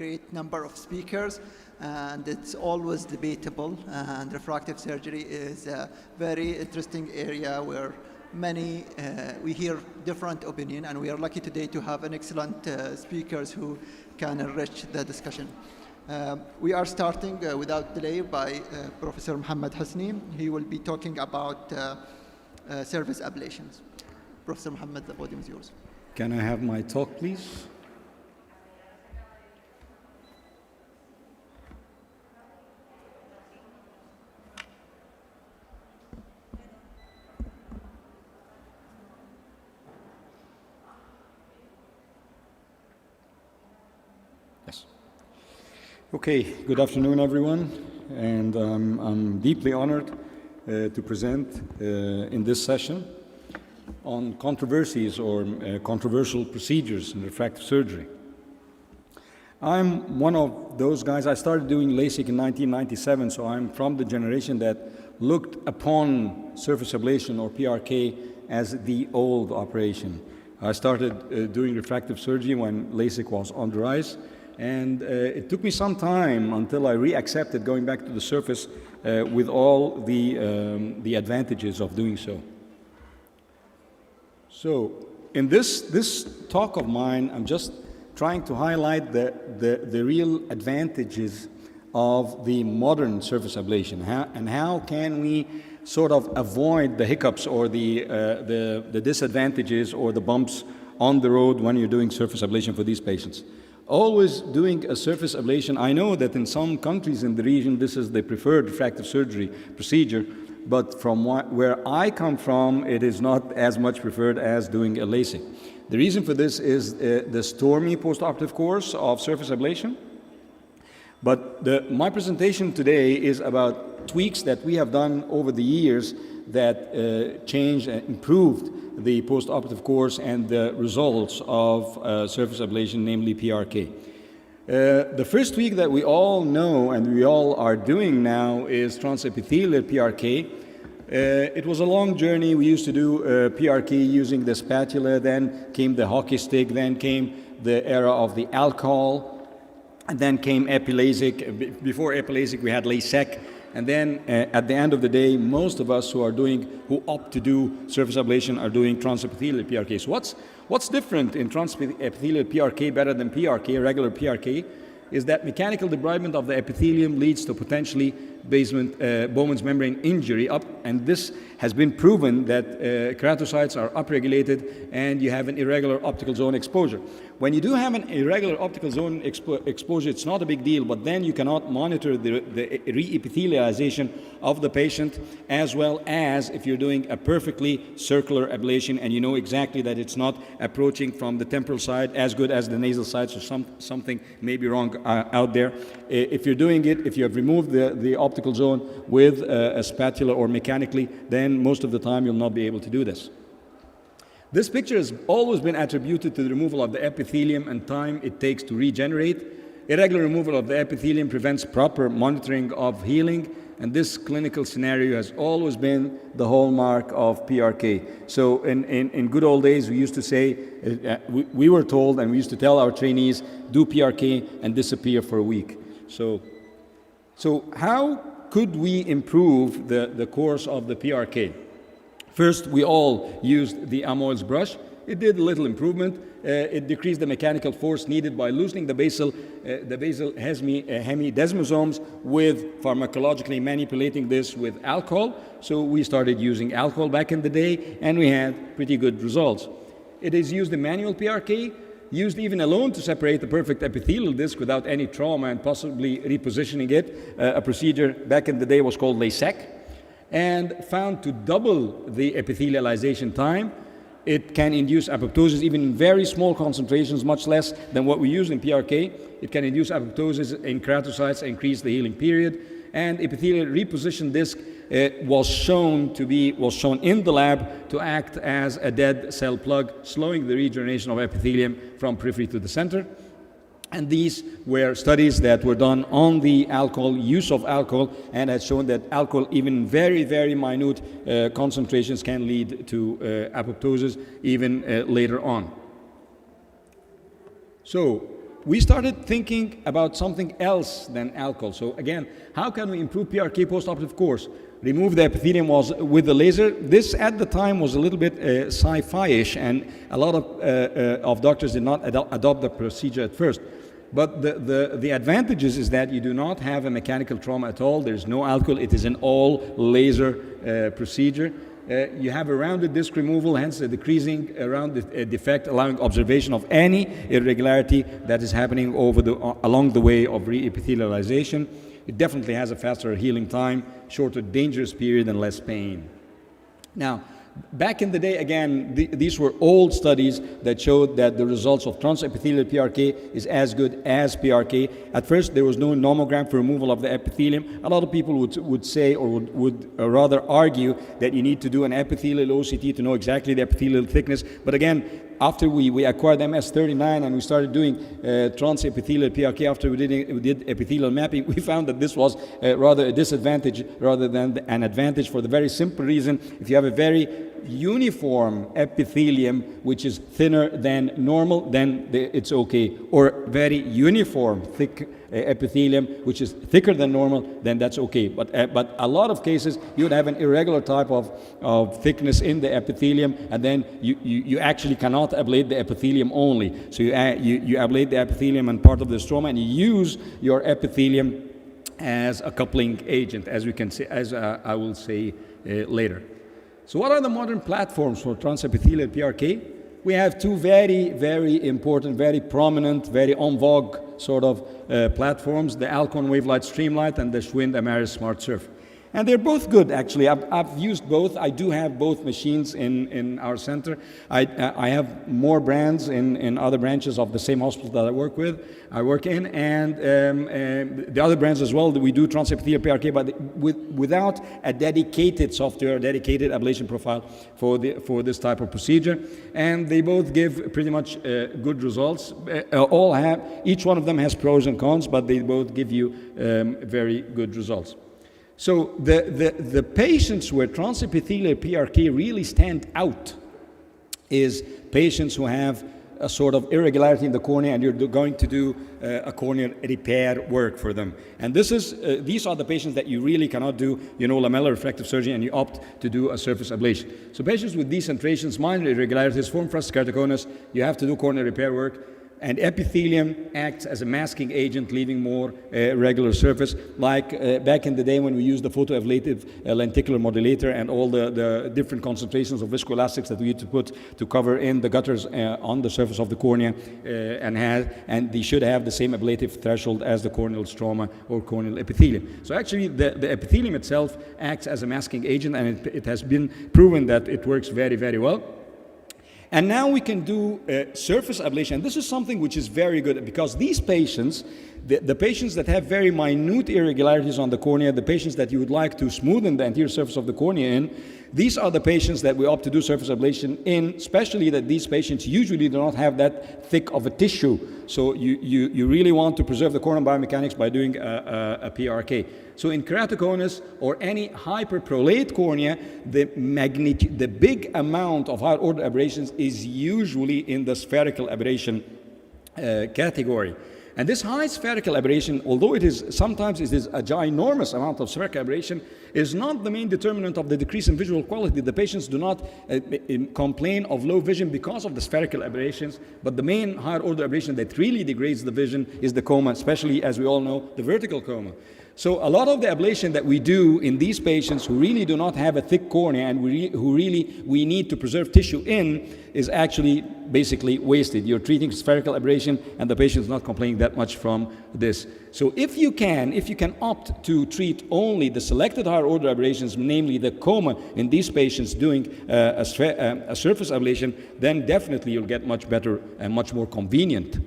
great number of speakers, and it's always debatable. And refractive surgery is a very interesting area where we hear different opinion, and we are lucky today to have an excellent speakers who can enrich the discussion. We are starting without delay by Professor Muhammad Husni. He will be talking about surface ablations. Professor Muhammad, the podium is yours. Can I have my talk, please? Yes. Okay, good afternoon, everyone. And I'm deeply honored to present in this session on controversies or controversial procedures in refractive surgery. I'm one of those guys. I started doing LASIK in 1997, so I'm from the generation that looked upon surface ablation or PRK as the old operation. I started doing refractive surgery when LASIK was on the rise, and it took me some time until I re-accepted going back to the surface with all the advantages of doing so. So in this talk of mine, I'm just trying to highlight the real advantages of the modern surface ablation, and how can we sort of avoid the hiccups or the disadvantages or the bumps on the road when you're doing surface ablation for these patients. Always doing a surface ablation. I know that in some countries in the region this is the preferred refractive surgery procedure, but from where I come from, it is not as much preferred as doing a LASIK. The reason for this is the stormy postoperative course of surface ablation. But my presentation today is about tweaks that we have done over the years that changed and improved the postoperative course and the results of surface ablation, namely PRK. The first tweak that we all know and we all are doing now is transepithelial PRK. It was a long journey. We used to do PRK using the spatula, then came the hockey stick, then came the era of the alcohol, and then came epiLASIK. Before epiLASIK we had LASEK. And then at the end of the day, most of us who opt to do surface ablation are doing transepithelial PRK. So what's different in transepithelial PRK better than PRK, regular PRK, is that mechanical debridement of the epithelium leads to potentially Bowman's membrane injury, and this has been proven that keratocytes are upregulated and you have an irregular optical zone exposure. When you do have an irregular optical zone exposure, it's not a big deal, but then you cannot monitor the re-epithelialization of the patient, as well as if you're doing a perfectly circular ablation and you know exactly that it's not approaching from the temporal side as good as the nasal side, so something may be wrong out there. If you're doing it, if you have removed the optical zone with a spatula or mechanically, then most of the time you'll not be able to do this. This picture has always been attributed to the removal of the epithelium and time it takes to regenerate. Irregular removal of the epithelium prevents proper monitoring of healing, and this clinical scenario has always been the hallmark of PRK. So in good old days, we used to say, we were told and we used to tell our trainees, do PRK and disappear for a week. So how could we improve the course of the PRK? First, we all used the Amoyle's brush. It did a little improvement. It decreased the mechanical force needed by loosening the basal hemidesmosomes with pharmacologically manipulating this with alcohol. So we started using alcohol back in the day, and we had pretty good results. It is used in manual PRK, used even alone to separate the perfect epithelial disc without any trauma and possibly repositioning it. A procedure back in the day was called LASEK, and found to double the epithelialization time. It can induce apoptosis even in very small concentrations, much less than what we use in PRK. It can induce apoptosis in keratocytes, increase the healing period, and epithelial repositioned disc was shown in the lab to act as a dead cell plug, slowing the regeneration of epithelium from periphery to the center. And these were studies that were done on the alcohol, use of alcohol, and had shown that alcohol, even very, very minute concentrations, can lead to apoptosis even later on. So we started thinking about something else than alcohol. So again, how can we improve PRK post-operative course? Remove the epithelium was with the laser. This at the time was a little bit sci-fi-ish, and a lot of doctors did not adopt the procedure at first. But the advantages is that you do not have a mechanical trauma at all. There's no alcohol. It is an all laser procedure. You have a rounded disc removal, hence a decreasing around the defect, allowing observation of any irregularity that is happening along the way of re-epithelialization. It definitely has a faster healing time, shorter dangerous period, and less pain. Now, back in the day, again, these were old studies that showed that the results of transepithelial PRK is as good as PRK. At first, there was no nomogram for removal of the epithelium. A lot of people would say, or would rather argue, that you need to do an epithelial OCT to know exactly the epithelial thickness. But again, after we acquired MS-39 and we started doing transepithelial PRK, after we did epithelial mapping, we found that this was rather a disadvantage rather than an advantage, for the very simple reason: if you have a very uniform epithelium which is thinner than normal, then it's okay. Or very uniform thick epithelium which is thicker than normal, then that's okay. But a lot of cases you would have an irregular type of thickness in the epithelium, and then you actually cannot ablate the epithelium only. So you ablate the epithelium and part of the stroma, and you use your epithelium as a coupling agent, as we can say, as I will say later. So what are the modern platforms for transepithelial PRK? We have two very, very important, very prominent, very en vogue sort of platforms: the Alcon WaveLight Streamlight and the Schwind Amaris Smart Surf. And they're both good, actually. I've used both. I do have both machines in our center. I have more brands in other branches of the same hospital that I work in, and the other brands as well. That we do transepithelial PRK, but without a dedicated software, dedicated ablation profile for this type of procedure. And they both give pretty much good results. Each one of them has pros and cons, but they both give you very good results. So the patients where transepithelial PRK really stand out is patients who have a sort of irregularity in the cornea, and you're going to do a corneal repair work for them. And these are the patients that you really cannot do, lamellar refractive surgery, and you opt to do a surface ablation. So patients with decentrations, minor irregularities, form frustrated keratoconus, you have to do corneal repair work. And epithelium acts as a masking agent, leaving more regular surface, like back in the day when we used the photoablative lenticular modulator and all the different concentrations of viscoelastics that we used to put to cover in the gutters on the surface of the cornea, and they should have the same ablative threshold as the corneal stroma or corneal epithelium. So actually the epithelium itself acts as a masking agent, and it has been proven that it works very, very well. And now we can do surface ablation. And this is something which is very good, because these patients, the patients that have very minute irregularities on the cornea, the patients that you would like to smoothen the anterior surface of the cornea in, these are the patients that we opt to do surface ablation in, especially that these patients usually do not have that thick of a tissue. So you really want to preserve the corneal biomechanics by doing a PRK. So in keratoconus or any hyperprolate cornea, the big amount of higher order aberrations is usually in the spherical aberration category. And this high spherical aberration, although sometimes it is a ginormous amount of spherical aberration, is not the main determinant of the decrease in visual quality. The patients do not complain of low vision because of the spherical aberrations, but the main higher order aberration that really degrades the vision is the coma, especially, as we all know, the vertical coma. So a lot of the ablation that we do in these patients who really do not have a thick cornea and who we need to preserve tissue in is actually basically wasted. You're treating spherical aberration and the patient is not complaining that much from this. So if you can opt to treat only the selected higher order aberrations, namely the coma, in these patients doing a surface ablation, then definitely you'll get much better and much more convenient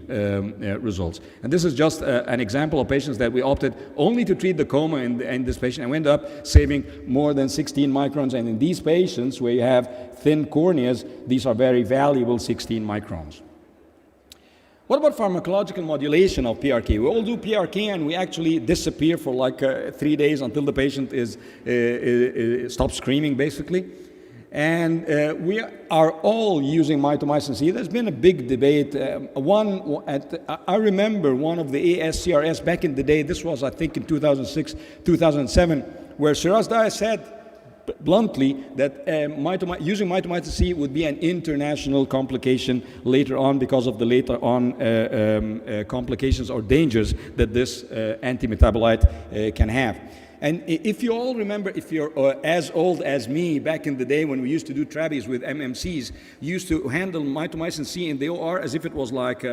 results. And this is just an example of patients that we opted only to treat the coma in this patient, and we end up saving more than 16 microns. And in these patients where you have thin corneas, these are very valuable 16 microns. What about pharmacological modulation of PRK? We all do PRK and we actually disappear for like 3 days until the patient stops screaming, basically. And we are all using mitomycin C. There's been a big debate. I remember one of the ASCRS back in the day, this was I think in 2006, 2007, where Shiraz Daya said bluntly that using mitomycin C would be an international complication later on because of the later on complications or dangers that this anti-metabolite can have. And if you all remember, if you're as old as me, back in the day when we used to do trabees with MMCs, you used to handle mitomycin C in the OR as if it was like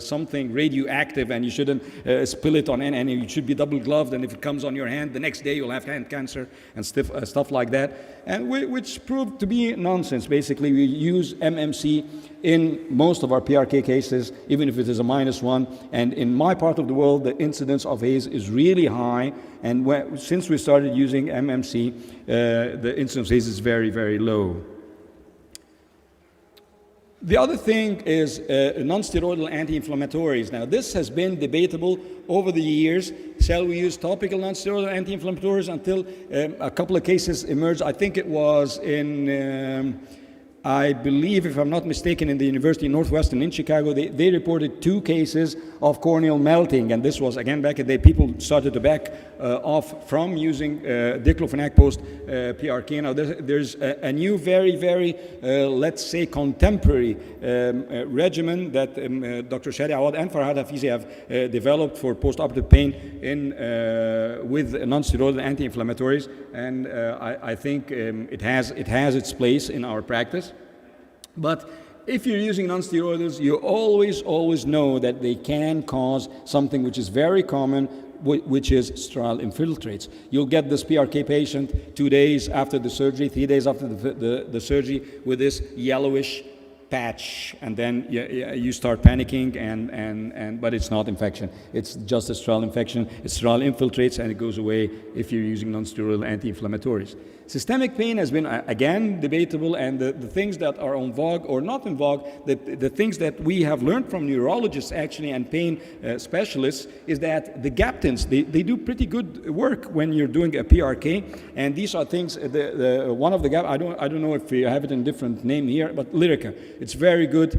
something radioactive and you shouldn't spill it on any, and you should be double gloved, and if it comes on your hand, the next day you'll have hand cancer and stuff like that, and which proved to be nonsense. Basically, we use MMC in most of our PRK cases, even if it is a -1, and in my part of the world, the incidence of haze is really high, and since we started using MMC, the incidence of haze is very, very low. The other thing is non-steroidal anti-inflammatories. Now, this has been debatable over the years. Shall we use topical non-steroidal anti-inflammatories until a couple of cases emerged? I think it was in I believe, if I'm not mistaken, in the University of Northwestern in Chicago, they reported 2 cases of corneal melting. And this was, again, back in the day, people started to back off from using diclofenac post PRK. Now, there's a new, very, very, let's say, contemporary regimen that Dr. Shadi Awad and Farhad Hafizi have developed for postoperative pain with non-steroidal anti-inflammatories. And I think it has its place in our practice. But if you're using non-steroidals, you always know that they can cause something which is very common, which is sterile infiltrates. You'll get this PRK patient 2 days after the surgery, 3 days after the surgery with this yellowish patch, and then you start panicking, but it's not infection. It's just a sterile infection. It's sterile infiltrates, and it goes away if you're using non-steroidal anti-inflammatories. Systemic pain has been, again, debatable, and the things that are en vogue or not en vogue, the things that we have learned from neurologists, actually, and pain specialists, is that the gaptins, they do pretty good work when you're doing a PRK, and these are things, one of the gap, I don't know if you have it in different name here, but Lyrica. It's very good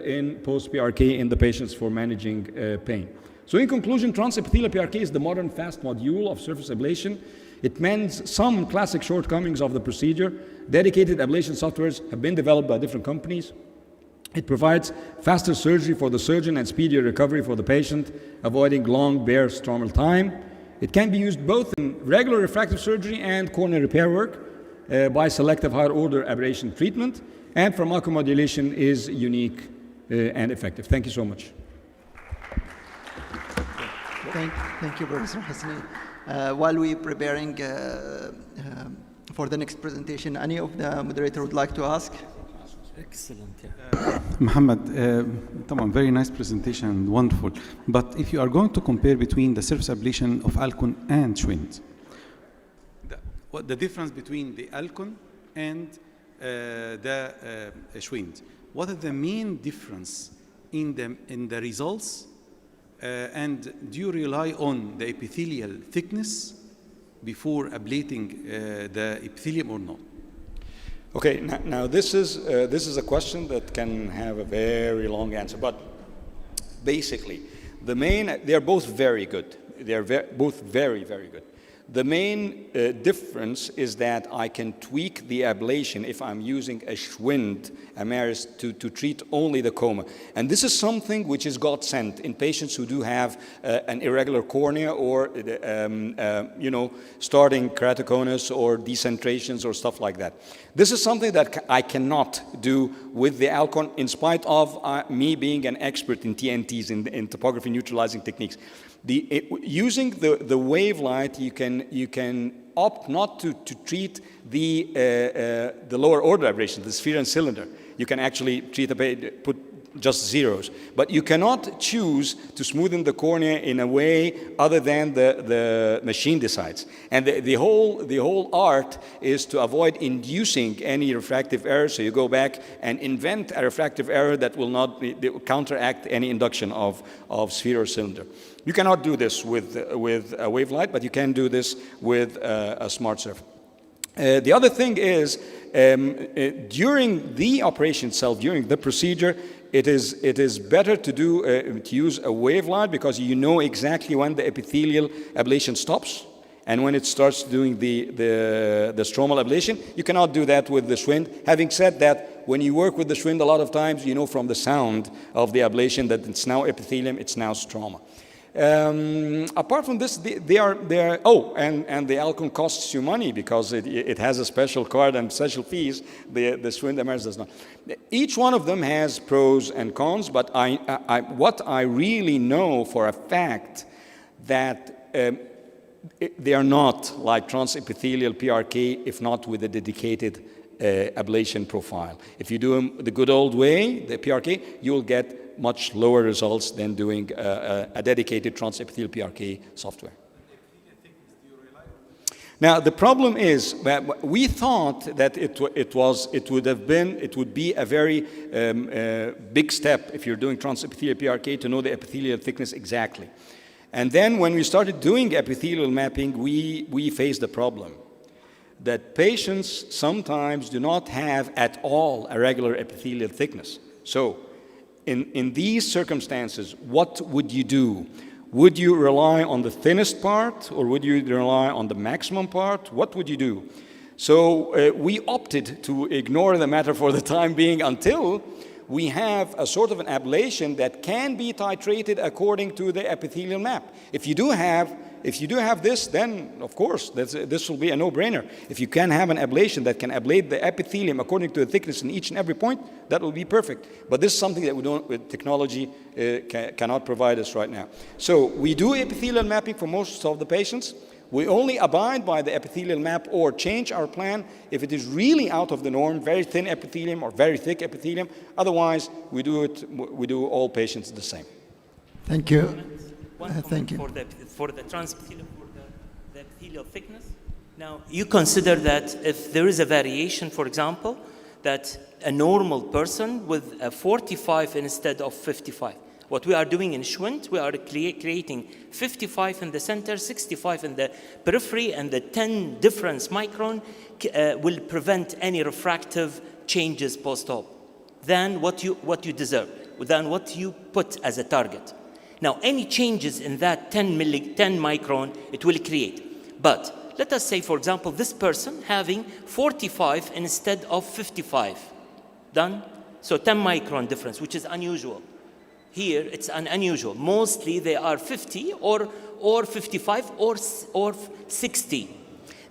in post-PRK in the patients for managing pain. So in conclusion, transepithelial PRK is the modern fast module of surface ablation. It mends some classic shortcomings of the procedure. Dedicated ablation softwares have been developed by different companies. It provides faster surgery for the surgeon and speedier recovery for the patient, avoiding long bare stromal time. It can be used both in regular refractive surgery and corneal repair work by selective higher order aberration treatment, and pharmacomodulation is unique and effective. Thank you so much. Thank you, Professor Hasni. While we're preparing for the next presentation, any of the moderator would like to ask? Excellent. Muhammad, طبعا very nice presentation and wonderful. But if you are going to compare between the surface ablation of Alcon and Schwind, what the difference between the Alcon and the Schwind? What are the main difference in the results? And do you rely on the epithelial thickness before ablating the epithelium or not? Okay, now this is a question that can have a very long answer, but basically, they're both very good. They're both very, very good. The main difference is that I can tweak the ablation if I'm using a Schwind Amaris to treat only the coma. And this is something which is godsend in patients who do have an irregular cornea or, starting keratoconus or decentrations or stuff like that. This is something that I cannot do with the Alcon in spite of me being an expert in TNTs, in topography neutralizing techniques. Using the wave light, you can opt not to treat the lower order aberration, the sphere and cylinder. You can actually put just zeros, but you cannot choose to smoothen the cornea in a way other than the machine decides. And the whole art is to avoid inducing any refractive error. So you go back and invent a refractive error that will not counteract any induction of sphere or cylinder. You cannot do this with a wave light, but you can do this with a smart surf. The other thing is, during the operation itself, during the procedure, it is better to use a wave light, because you know exactly when the epithelial ablation stops and when it starts doing the stromal ablation. You cannot do that with the Schwind. Having said that, when you work with the Schwind, a lot of times you know from the sound of the ablation that it's now epithelium, it's now stroma. Apart from this, they are and the Alcon costs you money because it has a special card and special fees. The Schwind Ameris does not. Each one of them has pros and cons, but what I really know for a fact that they are not like transepithelial PRK, if not with a dedicated ablation profile. If you do them the good old way, the PRK, you will get much lower results than doing a dedicated transepithelial PRK software. Now the problem is that we thought that it would be a very big step if you're doing transepithelial PRK to know the epithelial thickness exactly. And then when we started doing epithelial mapping, we faced the problem that patients sometimes do not have at all a regular epithelial thickness. So in these circumstances, what would you do? Would you rely on the thinnest part, or would you rely on the maximum part? What would you do? So we opted to ignore the matter for the time being until we have a sort of an ablation that can be titrated according to the epithelial map. If you do have this, then of course this will be a no-brainer. If you can have an ablation that can ablate the epithelium according to the thickness in each and every point, that will be perfect. But this is something that we don't, with technology, cannot provide us right now. So we do epithelial mapping for most of the patients. We only abide by the epithelial map or change our plan if it is really out of the norm, very thin epithelium or very thick epithelium. Otherwise, we do all patients the same. Thank you. Thank you. For the transepithelium, for the epithelial thickness. Now, you consider that if there is a variation, for example, that a normal person with a 45 instead of 55. What we are doing in Schwind, we are creating 55 in the center, 65 in the periphery, and the 10 difference micron will prevent any refractive changes post-op than what you deserve, than what you put as a target. Now, any changes in that 10 micron, it will create. But let us say, for example, this person having 45 instead of 55. Done? So 10 micron difference, which is unusual. Here, it's unusual. Mostly they are 50 or 55 or 60.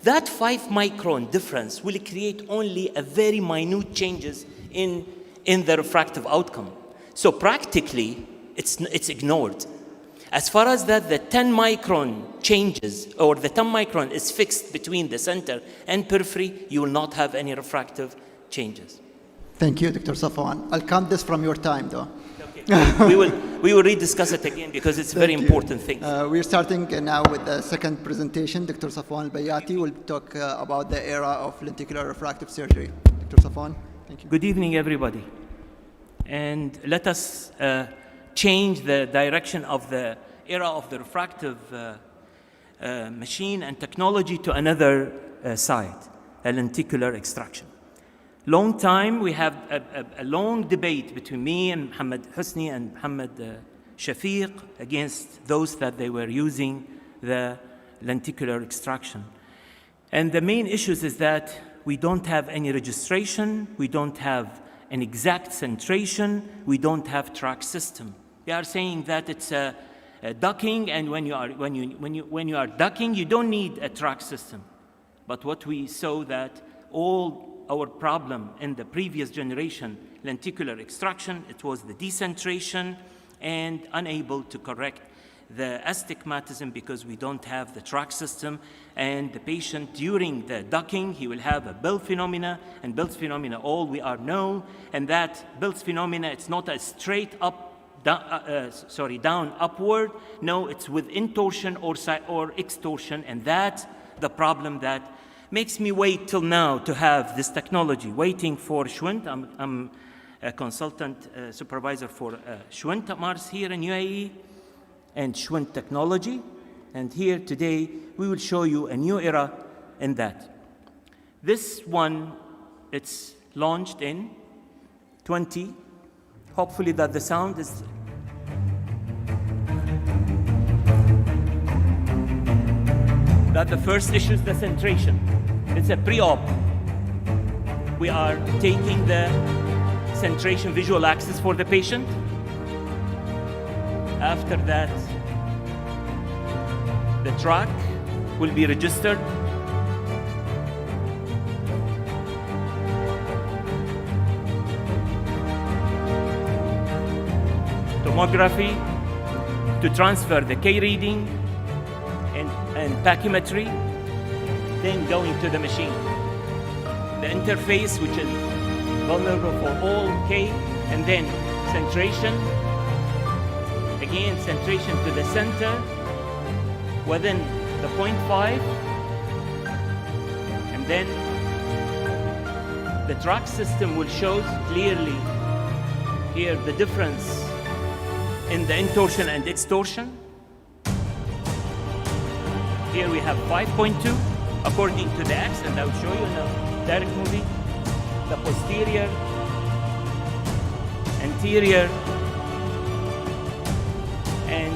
That 5 micron difference will create only a very minute changes in the refractive outcome. So practically, it's ignored. As far as that, the 10 micron changes, or the 10 micron is fixed between the center and periphery, you will not have any refractive changes. Thank you, Dr. Safwan. I'll count this from your time, though. we will rediscuss it again because it's a very important thing. We're starting now with the second presentation. Dr. Safwan Al-Bayati will talk about the era of lenticular refractive surgery. Dr. Safwan, thank you. Good evening, everybody. And let us change the direction of the era of the refractive machine and technology to another side, a lenticular extraction. Long time, we have a long debate between me and Mohammed Husni and Mohammed Shafiq against those that they were using the lenticular extraction. And the main issues is that we don't have any registration, we don't have an exact centration, we don't have track system. They are saying that it's a ducking, and when you are ducking, you don't need a track system. But what we saw that all our problem in the previous generation lenticular extraction, it was the decentration and unable to correct the astigmatism because we don't have the track system, and the patient during the ducking, he will have a Bell's phenomena, and Bell's phenomena all we are know, and that Bell's phenomena, it's not a straight up, down upward, no, it's with intorsion or extorsion, and that's the problem that makes me wait till now to have this technology, waiting for Schwind. I'm a consultant supervisor for Schwind Mars here in UAE and Schwind technology. And here today, we will show you a new era in that. This one, it's launched in 20. Hopefully that the sound is... That the first issue is the centration. It's a pre-op. We are taking the centration visual access for the patient. After that, the track will be registered. Tomography to transfer the K reading and pachymetry, then going to the machine. The interface, which is vulnerable for all K, and then centration. Again, centration to the center within the 0.5, and then the track system will show clearly here the difference in the intorsion and extorsion. Here we have 5.2 according to the X, and I will show you in a direct movie. The posterior, anterior, and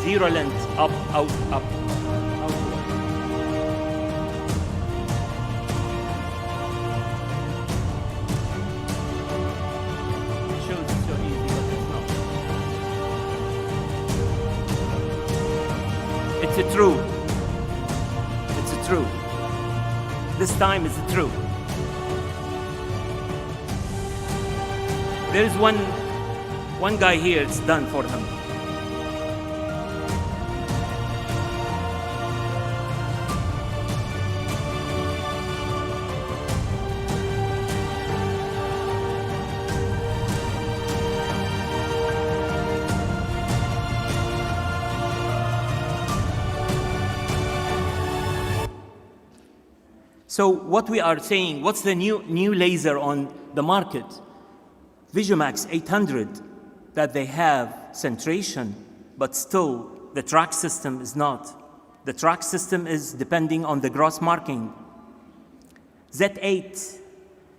zero length up, out, up, outward. It shows it so easy, but it's not. It's a true. It's a true. This time it's a true. There is one guy here, it's done for him. So what we are saying, what's the new laser on the market? Visiomax 800, that they have centration, but still the track system is not. The track system is depending on the gross marking. Z8,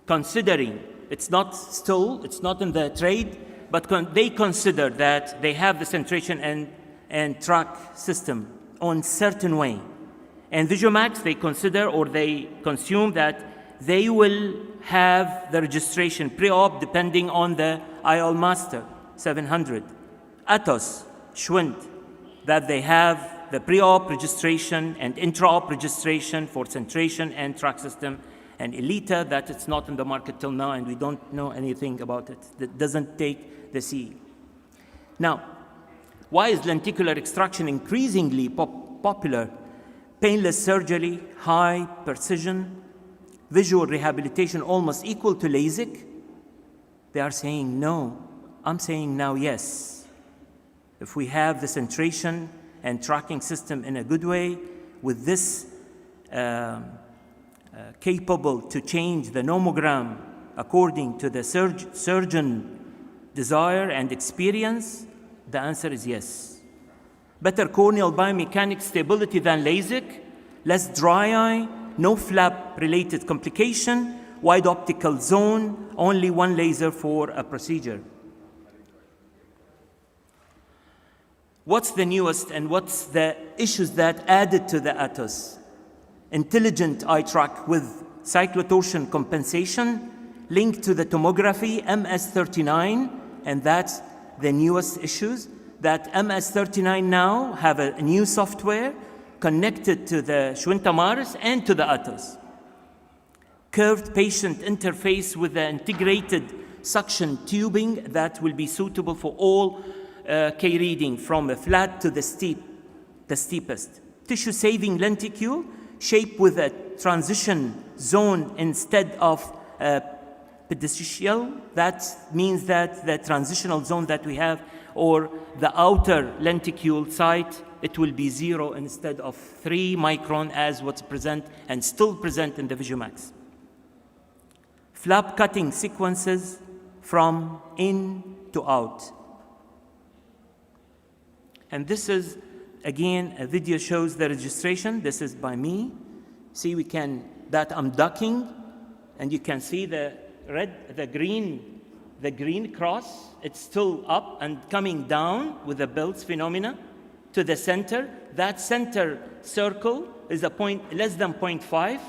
considering it's not in the trade, but they consider that they have the centration and track system on certain way. And Visiomax, they consider or they consume that they will have the registration pre-op depending on the IOL Master 700. Atos, Schwind, that they have the pre-op registration and intra-op registration for centration and track system, and Elita, that it's not in the market till now and we don't know anything about it. That doesn't take the CE. Now, why is lenticular extraction increasingly popular? Painless surgery, high precision, visual rehabilitation almost equal to LASIK. They are saying no. I'm saying now yes. If we have the centration and tracking system in a good way, with this capable to change the nomogram according to the surgeon desire and experience, the answer is yes. Better corneal biomechanics stability than LASIK, less dry eye, no flap-related complication, wide optical zone, only one laser for a procedure. What's the newest and what's the issues that added to the Atos? Intelligent eye track with cyclotorsion compensation, linked to the tomography, MS39, and that's the newest issues. That MS39 now have a new software connected to the Schwind Tamaris and to the Atos. Curved patient interface with the integrated suction tubing that will be suitable for all K reading from a flat to the steepest. Tissue saving lenticule shaped with a transition zone instead of pedicel. That means that the transitional zone that we have, or the outer lenticule site, it will be 0 instead of 3 micron as what's present and still present in the Visiomax. Flap cutting sequences from in to out. And this is, again, a video shows the registration. This is by me. See, that I'm ducking, and you can see the green cross, it's still up and coming down with the Bell's phenomena to the center. That center circle is a point less than 0.5,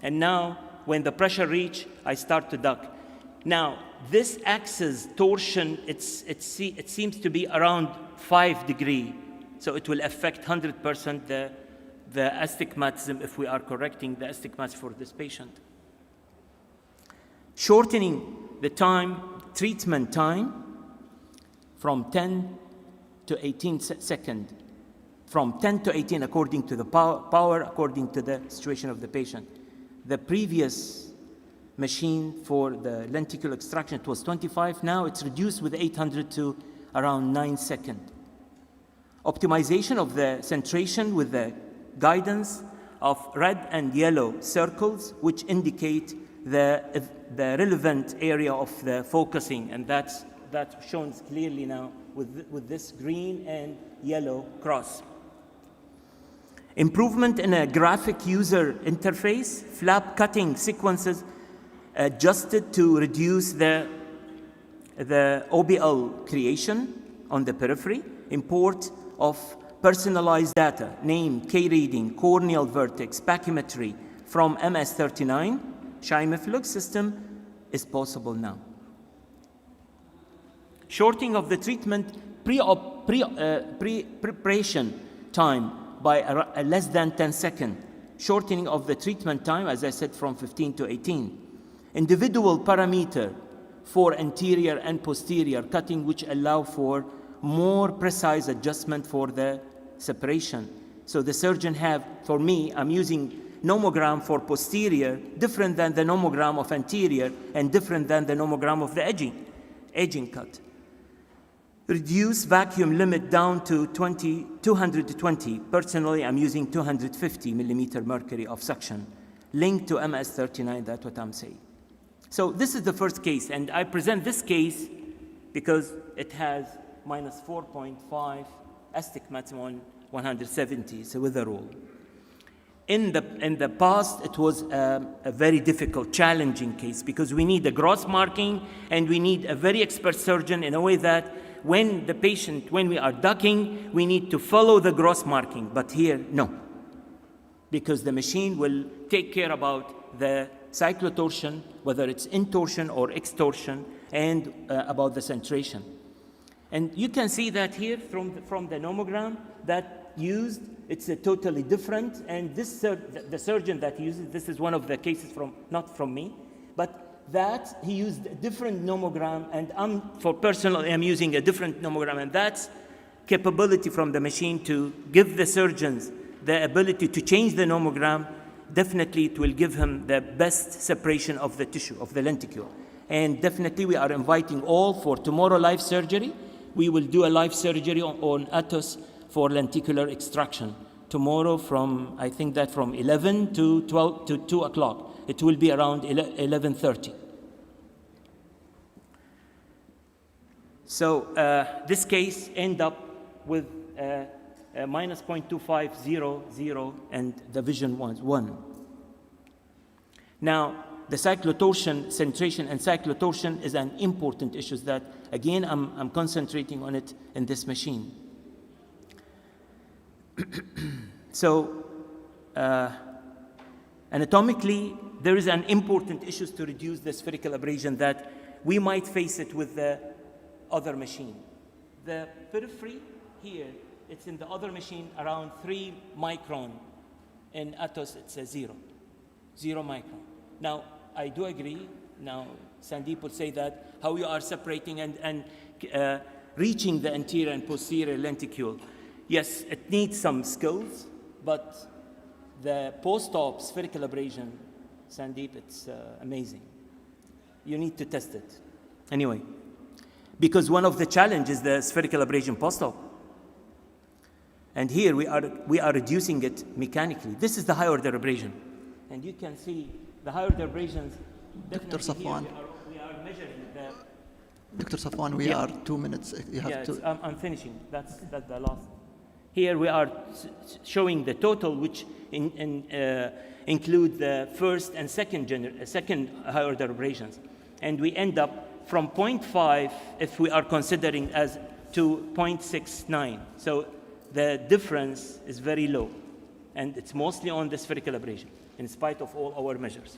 and now when the pressure reach, I start to duck. Now, this axis torsion, it seems to be around 5 degrees, so it will affect 100% the astigmatism if we are correcting the astigmatism for this patient. Shortening the treatment time from 10 to 18 seconds, from 10 to 18 according to the power, according to the situation of the patient. The previous machine for the lenticular extraction, it was 25, now it's reduced with 800 to around 9 seconds. Optimization of the centration with the guidance of red and yellow circles, which indicate the relevant area of the focusing, and that's shown clearly now with this green and yellow cross. Improvement in a graphic user interface, flap cutting sequences adjusted to reduce the OBL creation on the periphery, import of personalized data, name, K-reading, corneal vertex, pachymetry from MS-39, Scheimer-Flux system is possible now. Shortening of the treatment preparation time by less than 10 seconds. Shortening of the treatment time, as I said, from 15 to 18. Individual parameter for anterior and posterior cutting, which allow for more precise adjustment for the separation. So the surgeon for me, I'm using nomogram for posterior, different than the nomogram of anterior, and different than the nomogram of the edging cut. Reduce vacuum limit down to 220. Personally, I'm using 250 millimeter mercury of suction. Linked to MS-39, that's what I'm saying. So this is the first case, and I present this case because it has minus 4.5 astigmatism on 170, so with a rule. In the past, it was a very difficult, challenging case because we need a gross marking and we need a very expert surgeon in a way that when we are ducking, we need to follow the gross marking. But here, no, because the machine will take care about the cyclotorsion, whether it's intorsion or extorsion, and about the centration. And you can see that here from the nomogram that used, it's a totally different, and the surgeon that uses, this is one of the cases not from me, but that he used a different nomogram, and I'm using a different nomogram, and that's capability from the machine to give the surgeons the ability to change the nomogram. Definitely it will give him the best separation of the tissue, of the lenticule. And definitely we are inviting all for tomorrow live surgery. We will do a live surgery on Atos for lenticular extraction. Tomorrow I think that from 11 to 12 to 2 o'clock. It will be around 11:30. So this case end up with minus 0.2500 and the vision was 1. Now, the cyclotorsion, centration and cyclotorsion is an important issue that, again, I'm concentrating on it in this machine. So, anatomically, there is an important issue to reduce the spherical abrasion that we might face it with the other machine. The periphery here, it's in the other machine around 3 micron. In Atos, it's a 0 micron. Now, I do agree. Now, Sandeep would say that how you are separating and reaching the anterior and posterior lenticule. Yes, it needs some skills, but the post-op spherical abrasion, Sandeep, it's amazing. You need to test it. Anyway, because one of the challenges is the spherical abrasion post-op. And here we are reducing it mechanically. This is the high order abrasion. And you can see the high order abrasions. Dr. Safwan. We are measuring the... Dr. Safwan, we are 2 minutes. You have to... I'm finishing. That's the last. Here we are showing the total, which include the first and second higher order aberrations. And we end up from 0.5, if we are considering as, to 0.69. So the difference is very low. And it's mostly on the spherical aberration, in spite of all our measures.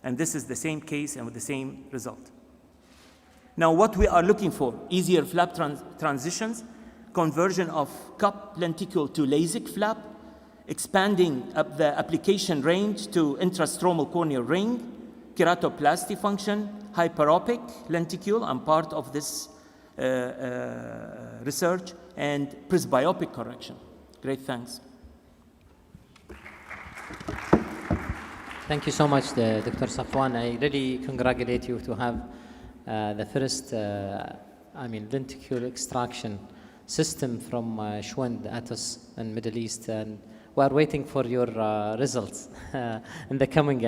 And this is the same case and with the same result. Now, what we are looking for: easier flap transitions, conversion of cup lenticule to LASIK flap, expanding up the application range to intrastromal corneal ring, keratoplasty function, hyperopic lenticule. I'm part of this research, and presbyopic correction. Great, thanks. Thank you so much, Dr. Safwan. I really congratulate you to have the first, lenticular extraction system from Schwind, Atos, in Middle East, and we are waiting for your results in the coming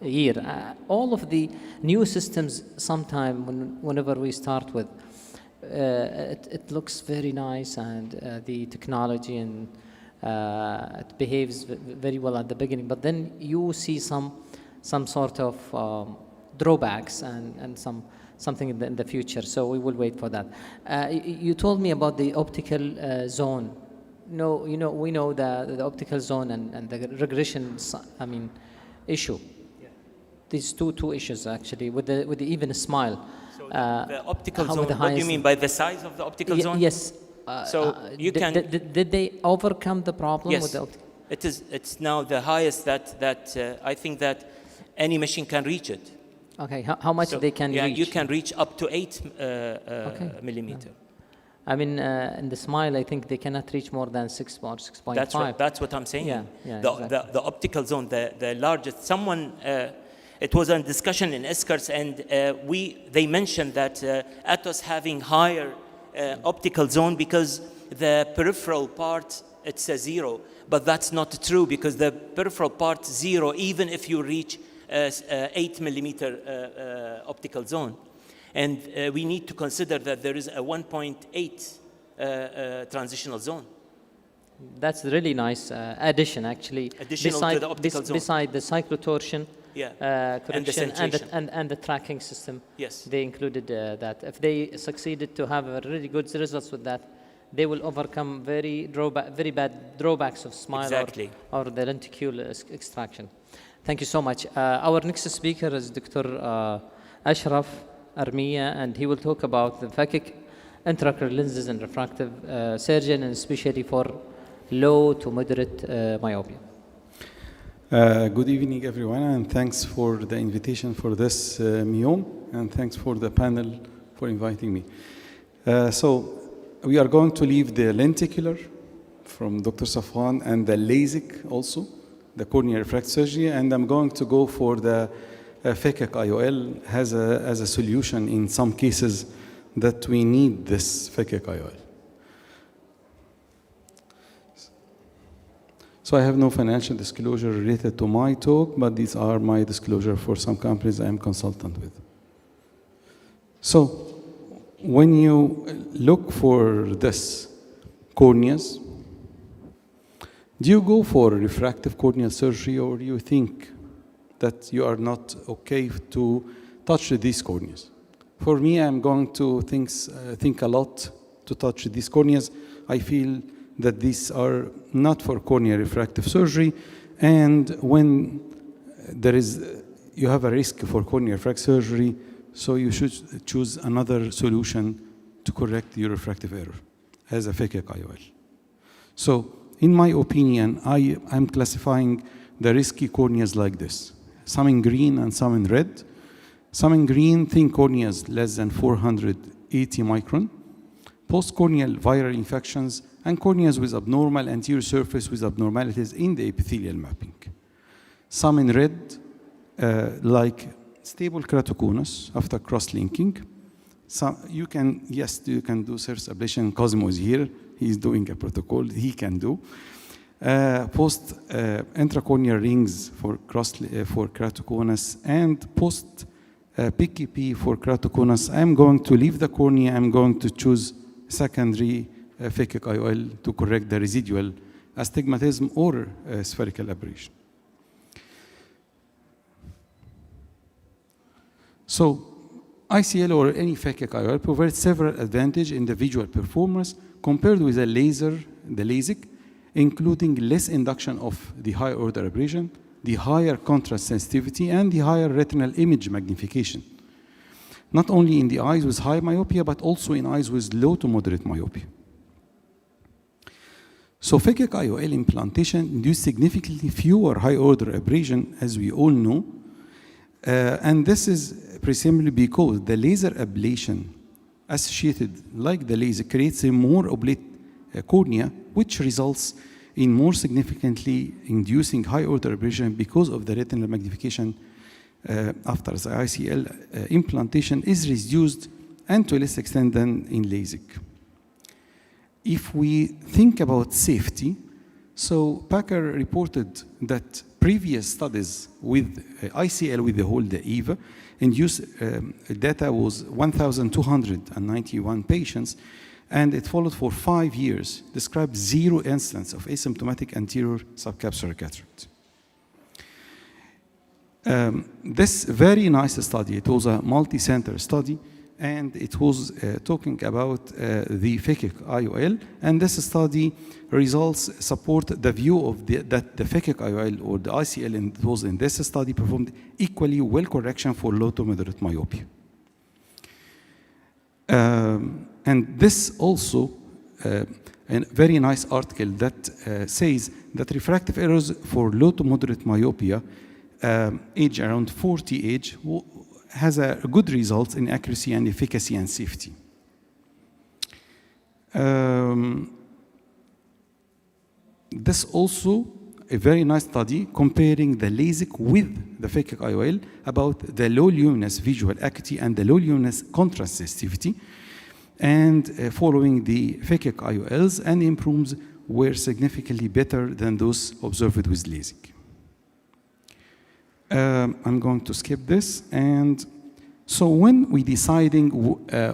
year. All of the new systems, whenever we start with, it looks very nice, and the technology, and it behaves very well at the beginning, but then you see some sort of drawbacks and something in the future. So we will wait for that. You told me about the optical zone. No, we know the optical zone and the regression, issue. Yeah. These two issues actually with the even smile. So the optical zone. What do you mean by the size of the optical zone? Yes. So you can. Did they overcome the problem? Yes. With the optical? It's now the highest that I think that any machine can reach it. Okay. How much they can reach? Yeah, you can reach up to 8 millimeter. Yeah. In the smile, I think they cannot reach more than 6 or 6.5. That's what I'm saying. Yeah, exactly. The optical zone, the largest. Someone, it was a discussion in ESCARS, and they mentioned that Atos having higher optical zone because the peripheral part, it's a 0, but that's not true, because the peripheral part 0, even if you reach 8 millimeter optical zone. And we need to consider that there is a 1.8 transitional zone. That's really nice addition, actually. Additional to the optical zone. Beside the cyclotorsion correction and the tracking system. Yes. They included that. If they succeeded to have really good results with that, they will overcome very bad drawbacks of smile. Exactly. or the lenticule extraction. Thank you so much. Our next speaker is Dr. Ashraf Armiya, and he will talk about the phakic intraocular lenses and refractive surgeon, and especially for low to moderate myopia. Good evening, everyone, and thanks for the invitation for this Miyom, and thanks for the panel for inviting me. So we are going to leave the lenticular from Dr. Safwan and the LASIK also, the corneal refractive surgery, and I'm going to go for the phakic IOL as a solution in some cases that we need this phakic IOL. So I have no financial disclosure related to my talk, but these are my disclosure for some companies I am consultant with. So when you look for this corneas, do you go for refractive corneal surgery, or do you think that you are not okay to touch these corneas? For me, I'm going to think a lot to touch these corneas. I feel that these are not for corneal refractive surgery, and when you have a risk for corneal refractive surgery, so you should choose another solution to correct your refractive error as a phakic IOL. So in my opinion, I'm classifying the risky corneas like this: some in green and some in red. Some in green, thin corneas less than 480 micron, postcorneal viral infections, and corneas with abnormal anterior surface with abnormalities in the epithelial mapping. Some in red, like stable keratoconus after cross-linking. You can do surface ablation. Cosmo is here. He's doing a protocol. He can do. Post intracorneal rings for keratoconus, and post PKP for keratoconus. I'm going to leave the cornea. I'm going to choose secondary phakic IOL to correct the residual astigmatism or spherical aberration. So ICL or any phakic IOL provides several advantages in the visual performance compared with a laser, the LASIK, including less induction of the high order aberration, the higher contrast sensitivity, and the higher retinal image magnification. Not only in the eyes with high myopia, but also in eyes with low to moderate myopia. So phakic IOL implantation induces significantly fewer high order aberration, as we all know. And this is presumably because the laser ablation associated, like the laser, creates a more oblate cornea, which results in more significantly inducing high order aberration because of the retinal magnification after the ICL implantation is reduced and to a less extent than in LASIK. If we think about safety, so Packer reported that previous studies with ICL with the Holder EVA induced data was 1,291 patients, and it followed for 5 years, described 0 incidents of asymptomatic anterior subcapsular cataract. This very nice study, it was a multi-center study, and it was talking about the phakic IOL, and this study results support the view of that the phakic IOL or the ICL was in this study performed equally well correction for low to moderate myopia. And this also a very nice article that says that refractive errors for low to moderate myopia age around 40 age has a good results in accuracy and efficacy and safety. This also a very nice study comparing the LASIK with the phakic IOL about the low luminous visual acuity and the low luminous contrast sensitivity, and following the phakic IOLs, and improves were significantly better than those observed with LASIK. I'm going to skip this. And so when we deciding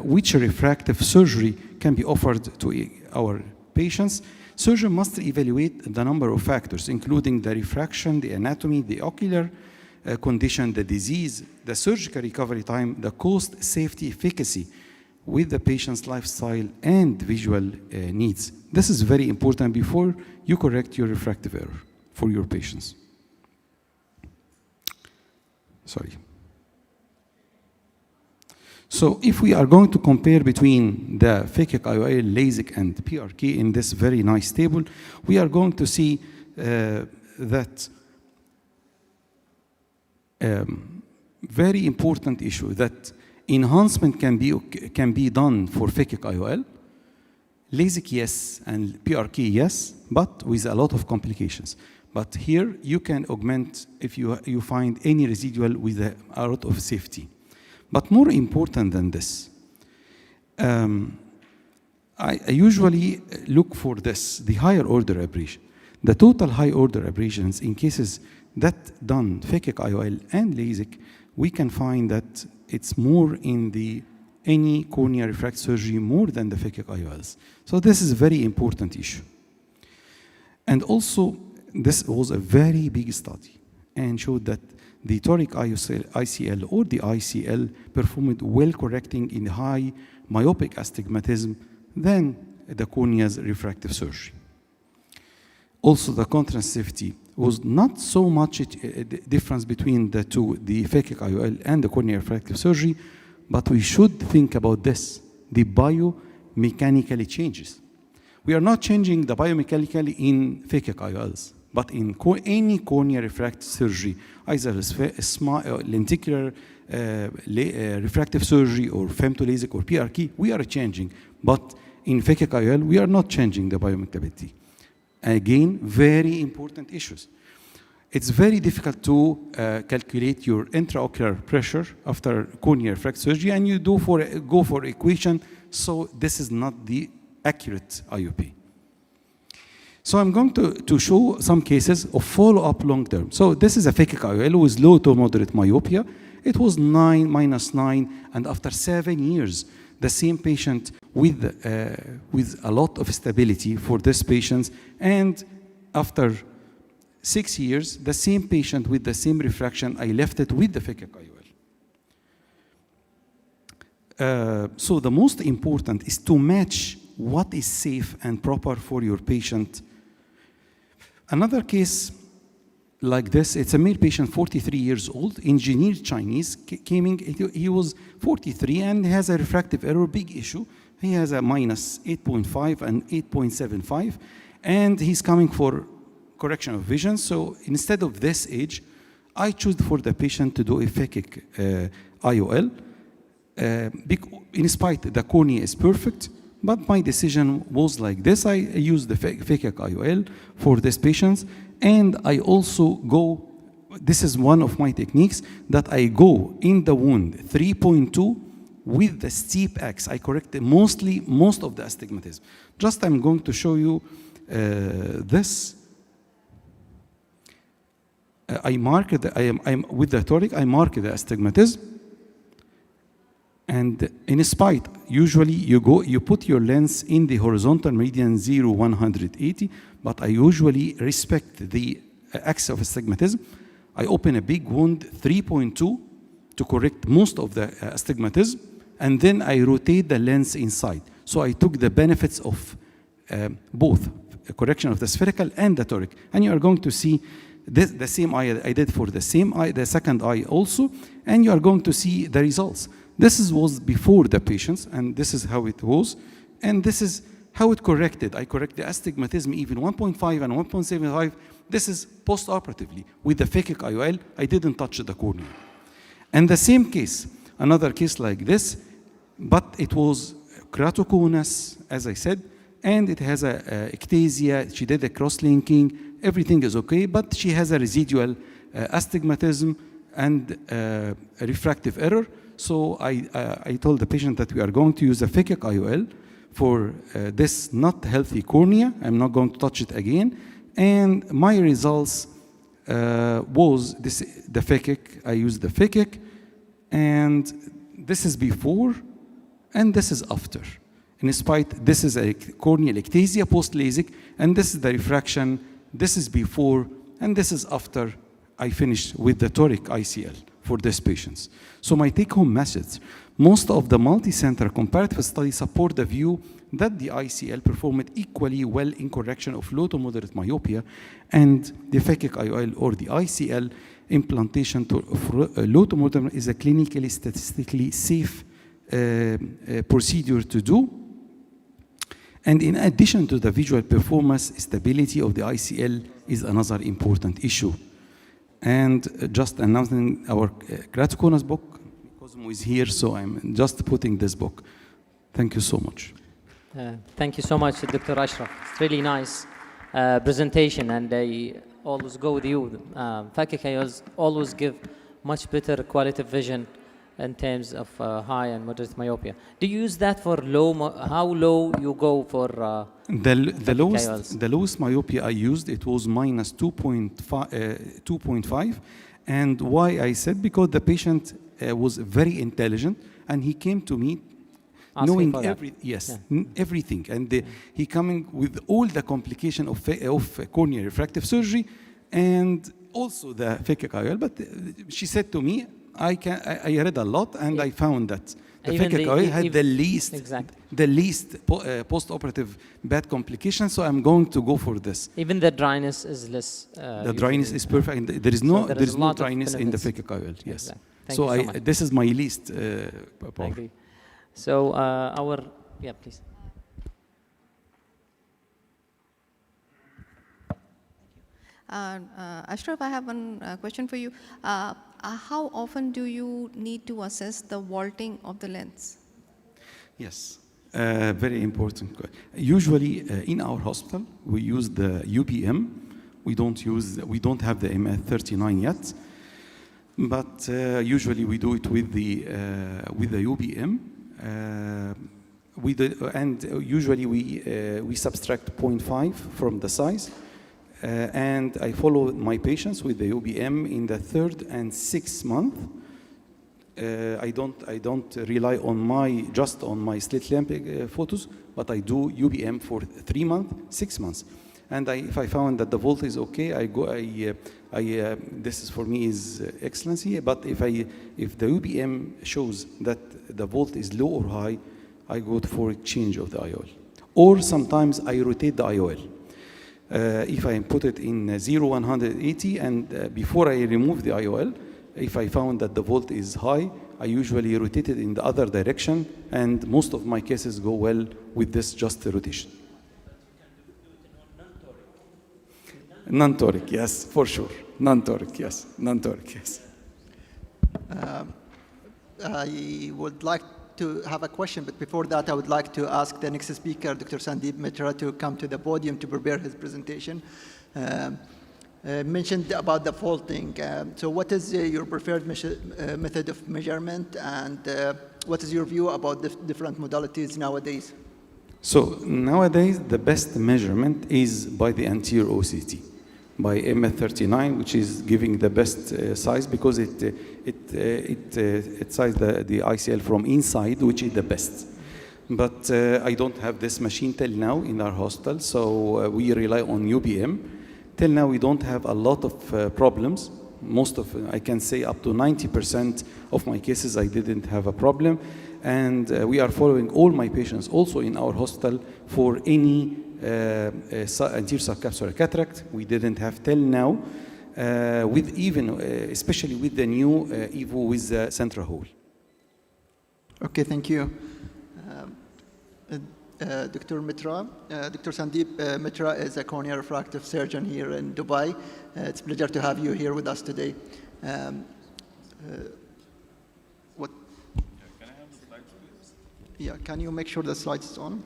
which refractive surgery can be offered to our patients, surgeon must evaluate the number of factors, including the refraction, the anatomy, the ocular condition, the disease, the surgical recovery time, the cost, safety, efficacy with the patient's lifestyle and visual needs. This is very important before you correct your refractive error for your patients. Sorry. So if we are going to compare between the phakic IOL, LASIK, and PRK in this very nice table, we are going to see that very important issue that enhancement can be done for phakic IOL. LASIK, yes, and PRK, yes, but with a lot of complications. But here you can augment if you find any residual with a lot of safety. But more important than this, I usually look for this, the higher order aberration. The total high order aberrations in cases that done phakic IOL and LASIK, we can find that it's more in the any cornea refractive surgery more than the phakic IOLs. So this is a very important issue. And also, this was a very big study and showed that the toric ICL or the ICL performed well correcting in high myopic astigmatism than the cornea's refractive surgery. Also, the contrast safety was not so much a difference between the two, the phakic IOL and the cornea refractive surgery, but we should think about this. The biomechanically changes. We are not changing the biomechanically in phakic IOLs, but in any cornea refractive surgery, either lenticular refractive surgery or femtolasic or PRK, we are changing. But in phakic IOL, we are not changing the biomechanicality. Again, very important issues. It's very difficult to calculate your intraocular pressure after cornea refractive surgery, and you go for equation, so this is not the accurate IOP. So I'm going to show some cases of follow-up long-term. So this is a phakic IOL with low to moderate myopia. It was -9, and after 7 years, the same patient with a lot of stability for this patient, and after 6 years, the same patient with the same refraction, I left it with the phakic IOL. So the most important is to match what is safe and proper for your patient. Another case like this, it's a male patient, 43 years old, engineered Chinese, came in, he was 43 and has a refractive error, big issue. He has a minus 8.5 and 8.75, and he's coming for correction of vision. So instead of this age, I choose for the patient to do a phakic IOL. In spite the cornea is perfect, but my decision was like this. I use the phakic IOL for this patient, and I also go, this is one of my techniques, that I go in the wound 3.2 with the steep X. I correct most of the astigmatism. Just I'm going to show you this. I mark it, with the toric, I mark the astigmatism. And in spite, usually you put your lens in the horizontal meridian 0, 180, but I usually respect the axis of astigmatism. I open a big wound 3.2 to correct most of the astigmatism, and then I rotate the lens inside. So I took the benefits of both correction of the spherical and the toric. And you are going to see this, the same eye I did for the same eye, the second eye also, and you are going to see the results. This was before the patients, and this is how it was, and this is how it corrected. I correct the astigmatism even 1.5 and 1.75. This is post-operatively. With the phakic IOL, I didn't touch the cornea. And the same case, another case like this, but it was keratoconus, as I said, and it has a ectasia. She did a cross-linking. Everything is okay, but she has a residual astigmatism and a refractive error. So I told the patient that we are going to use a phakic IOL for this not healthy cornea. I'm not going to touch it again. And my results was this, the phakic. I used the phakic, and this is before, and this is after. In spite, this is a corneal ectasia post-LASIK, and this is the refraction. This is before, and this is after I finished with the toric ICL for these patients. So my take-home message, most of the multi-center comparative studies support the view that the ICL performed equally well in correction of low to moderate myopia, and the phakic IOL or the ICL implantation of low to moderate is a clinically statistically safe procedure to do. And in addition to the visual performance, stability of the ICL is another important issue. And just announcing our keratoconus book, Cosmo is here, so I'm just putting this book. Thank you so much. Thank you so much, Dr. Ashraf. It's really nice presentation, and I always go with you. Phakic IOLs always give much better quality of vision in terms of high and moderate myopia. Do you use that for low? How low you go for the lowest myopia I used, it was minus 2.5. And why I said, because the patient was very intelligent, and he came to me knowing everything. And he coming with all the complication of corneal refractive surgery and also the phakic IOL. But she said to me, I read a lot, and I found that the phakic IOL had the least post-operative bad complications, so I'm going to go for this. Even the dryness is less. The dryness is perfect, and there is no dryness in the phakic IOL. Yes. Exactly. So this is my least part. I agree. So please. Ashraf, I have one question for you. How often do you need to assess the vaulting of the lens? Yes, very important. Usually in our hospital, we use the UBM. We don't have the MF39 yet, but usually we do it with the UBM. Usually we subtract 0.5 from the size. And I follow my patients with the UBM in the 3rd and 6th month I don't rely on just on my slit lamp photos, but I do UBM for 3 months, 6 months. And if I found that the volt is okay, this is for me is excellency. But if the UBM shows that the volt is low or high, I go for a change of the IOL. Or sometimes I rotate the IOL. If I put it in 0-180 and before I remove the IOL, if I found that the volt is high, I usually rotate it in the other direction, and most of my cases go well with this just rotation. Non-toric, yes, for sure. Non-toric, yes. Non-toric, yes. I would like to have a question, but before that, I would like to ask the next speaker, Dr. Sandeep Mitra, to come to the podium to prepare his presentation. Mentioned about the faulting. So what is your preferred method of measurement, and what is your view about the different modalities nowadays? So nowadays, the best measurement is by the anterior OCT, by MF39, which is giving the best size because it sizes the ICL from inside, which is the best. But I don't have this machine till now in our hospital, so we rely on UBM. Till now, we don't have a lot of problems. Most of, I can say up to 90% of my cases, I didn't have a problem. And we are following all my patients also in our hospital for any anterior subcapsular cataract. We didn't have till now, with even, especially with the new EVO with the central hole. Okay, thank you. Dr. Mitra, Dr. Sandeep Mitra is a cornea refractive surgeon here in Dubai. It's a pleasure to have you here with us today. What? Can I have the slides, please? Yeah, can you make sure the slides is on?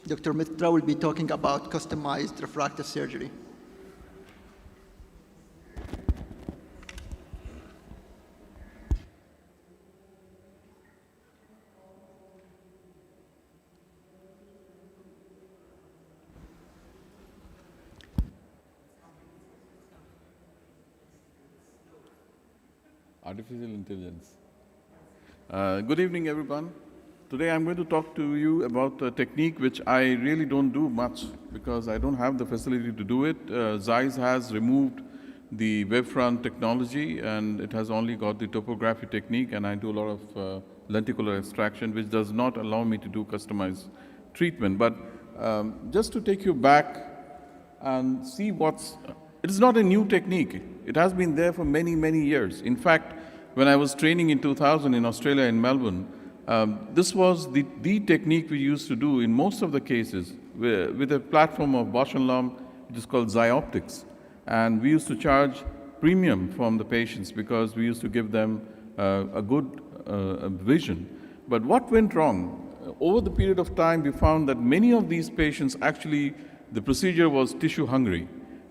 Dr. Mitra will be talking about customized refractive surgery. Artificial intelligence. Good evening, everyone. Today I'm going to talk to you about a technique which I really don't do much because I don't have the facility to do it. Zeiss has removed the wavefront technology and it has only got the topography technique, and I do a lot of lenticular extraction, which does not allow me to do customized treatment. But just to take you back and see it is not a new technique. It has been there for many, many years. In fact, when I was training in 2000 in Australia, in Melbourne, this was the technique we used to do in most of the cases with a platform of Bausch & Lomb, which is called Xioptics. And we used to charge premium from the patients because we used to give them a good vision. But what went wrong? Over the period of time, we found that many of these patients actually, the procedure was tissue hungry.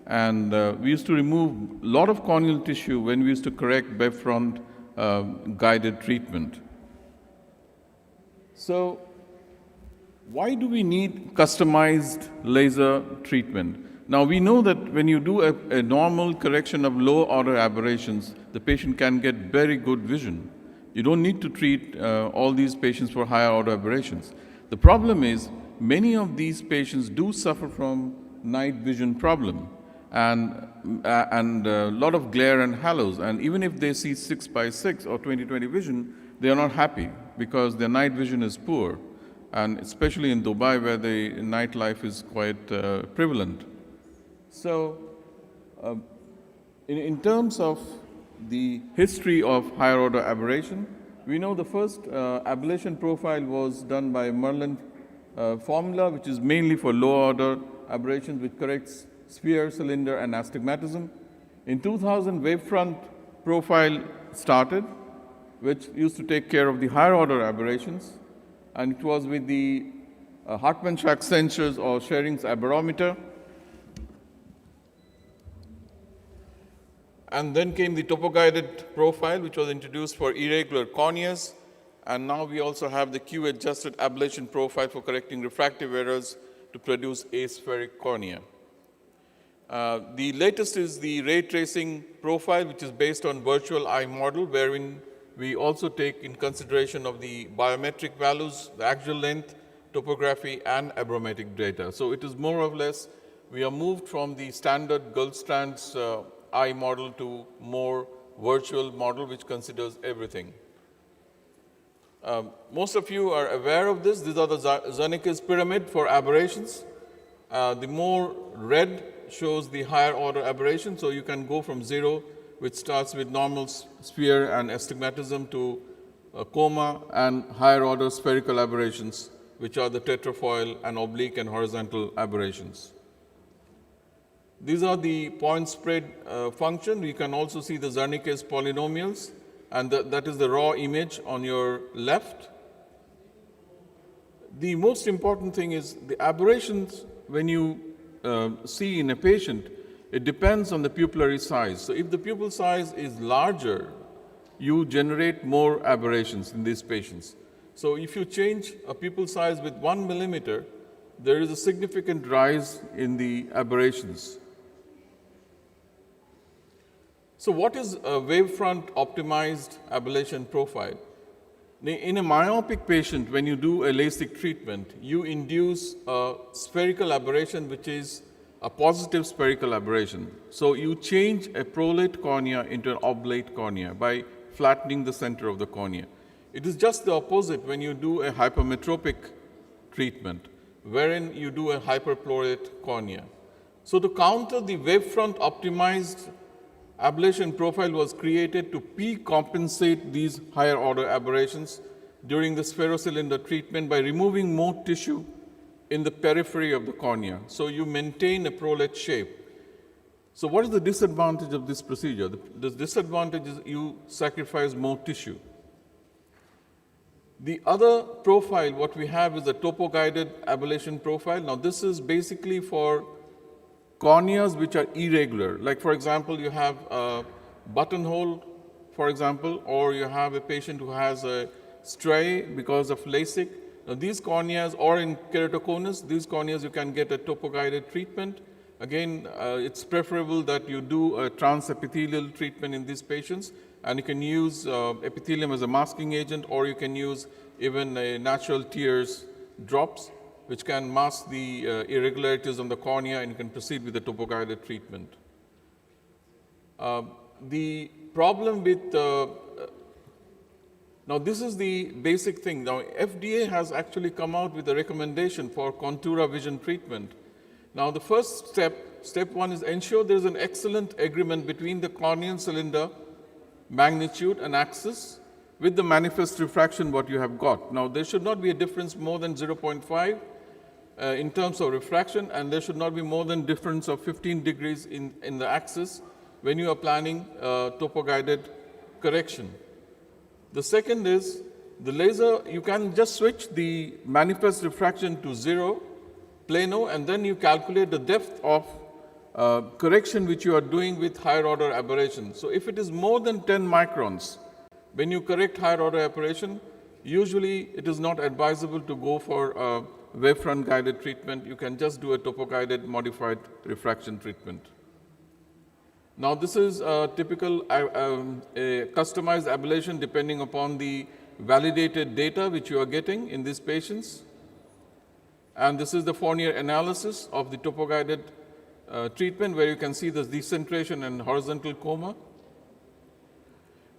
And we used to remove a lot of corneal tissue when we used to correct wavefront guided treatment. So why do we need customized laser treatment? Now we know that when you do a normal correction of low order aberrations, the patient can get very good vision. You don't need to treat all these patients for higher order aberrations. The problem is many of these patients do suffer from night vision problem and a lot of glare and halos. And even if they see 6x6 or 20/20 vision, they are not happy because their night vision is poor, and especially in Dubai where the nightlife is quite prevalent. So in terms of the history of higher order aberration, we know the first ablation profile was done by Merlin formula, which is mainly for low order aberrations, which corrects sphere, cylinder, and astigmatism. In 2000, wavefront profile started, which used to take care of the higher order aberrations, and it was with the Hartmann-Shack sensors or Schering's aberrometer. And then came the topo-guided profile, which was introduced for irregular corneas, and now we also have the Q-adjusted ablation profile for correcting refractive errors to produce aspheric cornea. The latest is the ray tracing profile, which is based on virtual eye model, wherein we also take in consideration of the biometric values, the axial length, topography, and abrometric data. So it is more or less, we are moved from the standard Goldstand's eye model to more virtual model, which considers everything. Most of you are aware of this. These are the Zernike's pyramid for aberrations. The more red shows the higher order aberration, so you can go from 0, which starts with normal sphere and astigmatism, to coma and higher order spherical aberrations, which are the tetrafoil and oblique and horizontal aberrations. These are the point spread function. You can also see the Zernike's polynomials, and that is the raw image on your left. The most important thing is the aberrations when you see in a patient, it depends on the pupillary size. So if the pupil size is larger, you generate more aberrations in these patients. So if you change a pupil size with 1 millimeter, there is a significant rise in the aberrations. So what is a wavefront optimized ablation profile? In a myopic patient, when you do a LASIK treatment, you induce a spherical aberration, which is a positive spherical aberration. So you change a prolate cornea into an oblate cornea by flattening the center of the cornea. It is just the opposite when you do a hypermetropic treatment, wherein you do a hyperprolate cornea. So to counter the wavefront optimized ablation profile was created to P-compensate these higher order aberrations during the spherocylinder treatment by removing more tissue in the periphery of the cornea. So you maintain a prolate shape. So what is the disadvantage of this procedure? The disadvantage is you sacrifice more tissue. The other profile, what we have is a topo-guided ablation profile. Now this is basically for corneas which are irregular. Like for example, you have a buttonhole, for example, or you have a patient who has a stray because of LASIK. Now these corneas, or in keratoconus, these corneas you can get a topo-guided treatment. Again, it's preferable that you do a transepithelial treatment in these patients, and you can use epithelium as a masking agent, or you can use even a natural tears drops, which can mask the irregularities on the cornea, and you can proceed with the topo-guided treatment. The problem with, now this is the basic thing. Now FDA has actually come out with a recommendation for Contura vision treatment. Now the first step one is ensure there is an excellent agreement between the corneal cylinder magnitude and axis with the manifest refraction what you have got. Now there should not be a difference more than 0.5 in terms of refraction, and there should not be more than difference of 15 degrees in the axis when you are planning topo-guided correction. The second is the laser, you can just switch the manifest refraction to 0, plano, and then you calculate the depth of correction which you are doing with higher order aberration. So if it is more than 10 microns, when you correct higher order aberration, usually it is not advisable to go for wavefront guided treatment. You can just do a topo-guided modified refraction treatment. Now this is a typical a customized ablation depending upon the validated data which you are getting in these patients. And this is the Fournier analysis of the topo-guided treatment, where you can see the decentration and horizontal coma.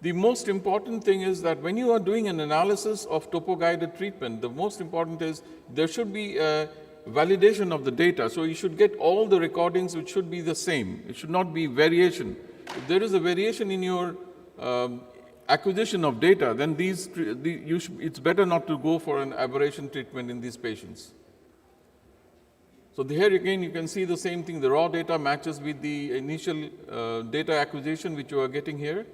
The most important thing is that when you are doing an analysis of topo-guided treatment, the most important is there should be a validation of the data. So you should get all the recordings which should be the same. It should not be variation. If there is a variation in your acquisition of data, then it's better not to go for an aberration treatment in these patients. So here again, you can see the same thing. The raw data matches with the initial data acquisition which you are getting here.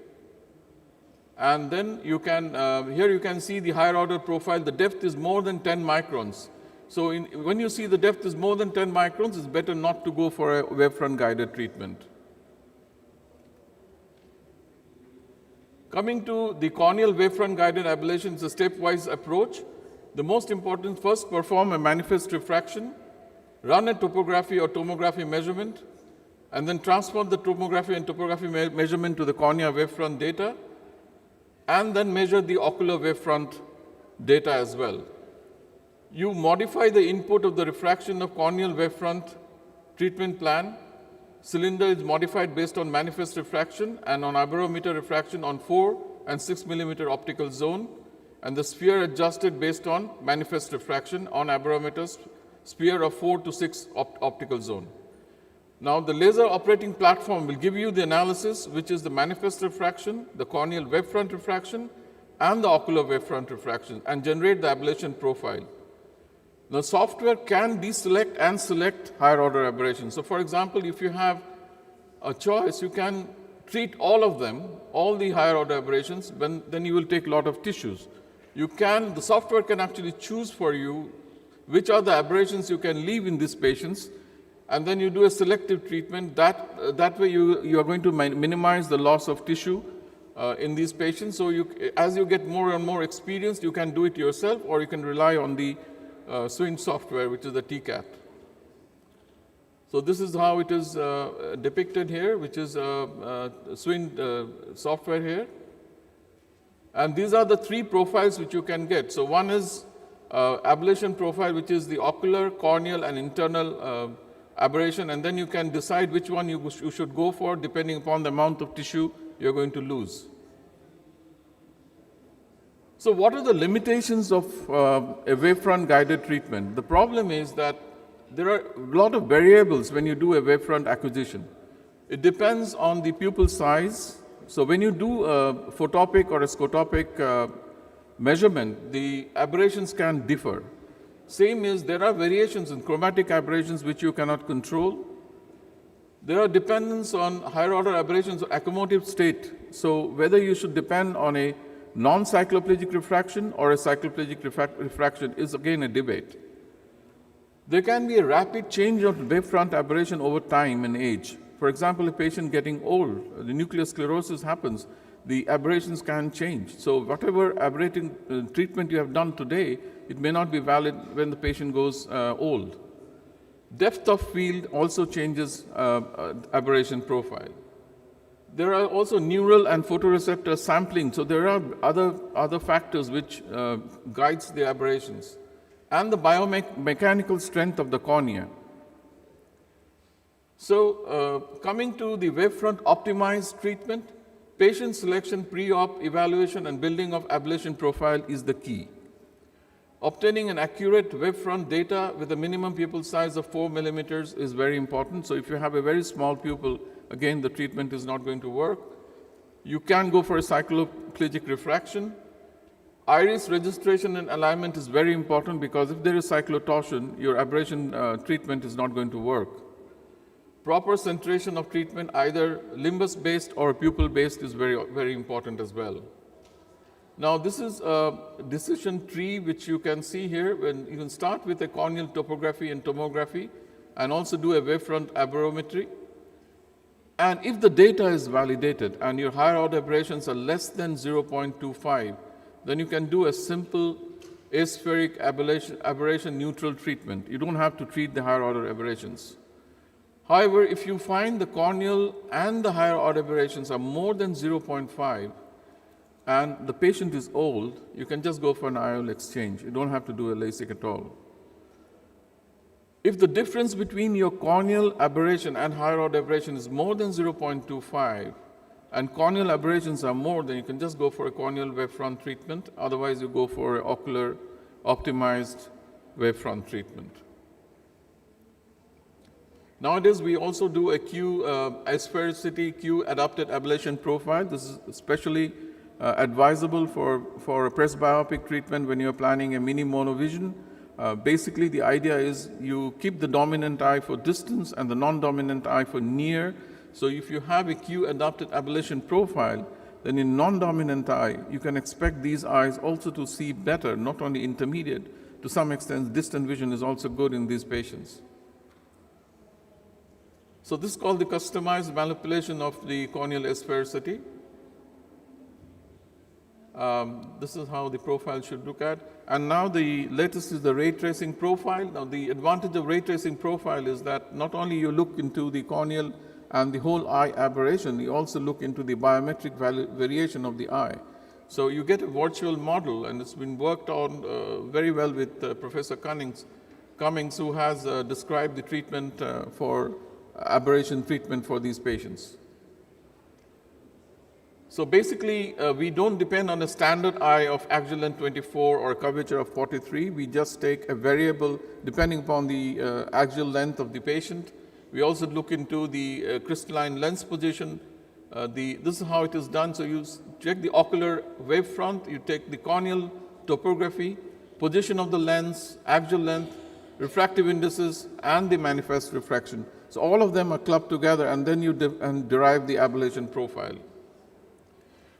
And then you can, here you can see the higher order profile. The depth is more than 10 microns. So when you see the depth is more than 10 microns, it's better not to go for a wavefront guided treatment. Coming to the corneal wavefront guided ablation, it's a stepwise approach. The most important, first perform a manifest refraction, run a topography or tomography measurement, and then transfer the tomography and topography measurement to the cornea wavefront data, and then measure the ocular wavefront data as well. You modify the input of the refraction of corneal wavefront treatment plan. Cylinder is modified based on manifest refraction and on aberrometer refraction on 4 and 6 millimeter optical zone, and the sphere adjusted based on manifest refraction on aberrometers sphere of 4 to 6 optical zone. Now, the laser operating platform will give you the analysis, which is the manifest refraction, the corneal wavefront refraction, and the ocular wavefront refraction, and generate the ablation profile. The software can deselect and select higher order aberrations. So, for example, if you have a choice, you can treat all of them, all the higher order aberrations, then you will take a lot of tissues. The software can actually choose for you which are the aberrations you can leave in these patients, and then you do a selective treatment. That way you are going to minimize the loss of tissue in these patients. So as you get more and more experienced, you can do it yourself, or you can rely on the SWIN software, which is the TCAT. So this is how it is depicted here, which is SWIN software here. And these are the 3 profiles which you can get. So one is ablation profile, which is the ocular, corneal, and internal aberration, and then you can decide which one you should go for depending upon the amount of tissue you're going to lose. So what are the limitations of a wavefront guided treatment? The problem is that there are a lot of variables when you do a wavefront acquisition. It depends on the pupil size. So when you do a photopic or a scotopic measurement, the aberrations can differ. Same is, there are variations in chromatic aberrations which you cannot control. There are dependence on higher order aberrations of accommodative state. So whether you should depend on a non-cycloplegic refraction or a cycloplegic refraction is again a debate. There can be a rapid change of wavefront aberration over time and age. For example, a patient getting old, the nuclear sclerosis happens, the aberrations can change. So whatever aberrating treatment you have done today, it may not be valid when the patient goes old. Depth of field also changes aberration profile. There are also neural and photoreceptor sampling. So there are other factors which guides the aberrations. And the biomechanical strength of the cornea. So coming to the wavefront optimized treatment, patient selection, pre-op, evaluation, and building of ablation profile is the key. Obtaining an accurate wavefront data with a minimum pupil size of 4 millimeters is very important. So if you have a very small pupil, again, the treatment is not going to work. You can go for a cycloplegic refraction. Iris registration and alignment is very important, because if there is cyclotorsion, your aberration treatment is not going to work. Proper centration of treatment, either limbus-based or pupil-based, is very, very important as well. Now, this is a decision tree which you can see here. When you can start with a corneal topography and tomography, and also do a wavefront aberrometry. And if the data is validated and your higher order aberrations are less than 0.25, then you can do a simple aspheric aberration neutral treatment. You don't have to treat the higher order aberrations. However, if you find the corneal and the higher order aberrations are more than 0.5 and the patient is old, you can just go for an IOL exchange. You don't have to do a LASIK at all. If the difference between your corneal aberration and higher order aberration is more than 0.25 and corneal aberrations are more, then you can just go for a corneal wavefront treatment. Otherwise, you go for an ocular optimized wavefront treatment. Nowadays, we also do a asphericity Q adapted ablation profile. This is especially advisable for a presbyopic treatment when you're planning a mini monovision. Basically, the idea is you keep the dominant eye for distance and the non-dominant eye for near. So if you have a Q adapted ablation profile, then in non-dominant eye, you can expect these eyes also to see better, not only intermediate. To some extent, distant vision is also good in these patients. So this is called the customized manipulation of the corneal asphericity. This is how the profile should look at. And now the latest is the ray tracing profile. Now the advantage of ray tracing profile is that not only you look into the corneal and the whole eye aberration, you also look into the biometric variation of the eye. So you get a virtual model, and it's been worked on very well with Professor Cummings, who has described the treatment for aberration treatment for these patients. So basically, we don't depend on a standard eye of axial length 24 or curvature of 43. We just take a variable depending upon the axial length of the patient. We also look into the crystalline lens position. This is how it is done. So you check the ocular wavefront, you take the corneal topography, position of the lens, axial length, refractive indices, and the manifest refraction. So all of them are clubbed together, and then you derive the aberration profile.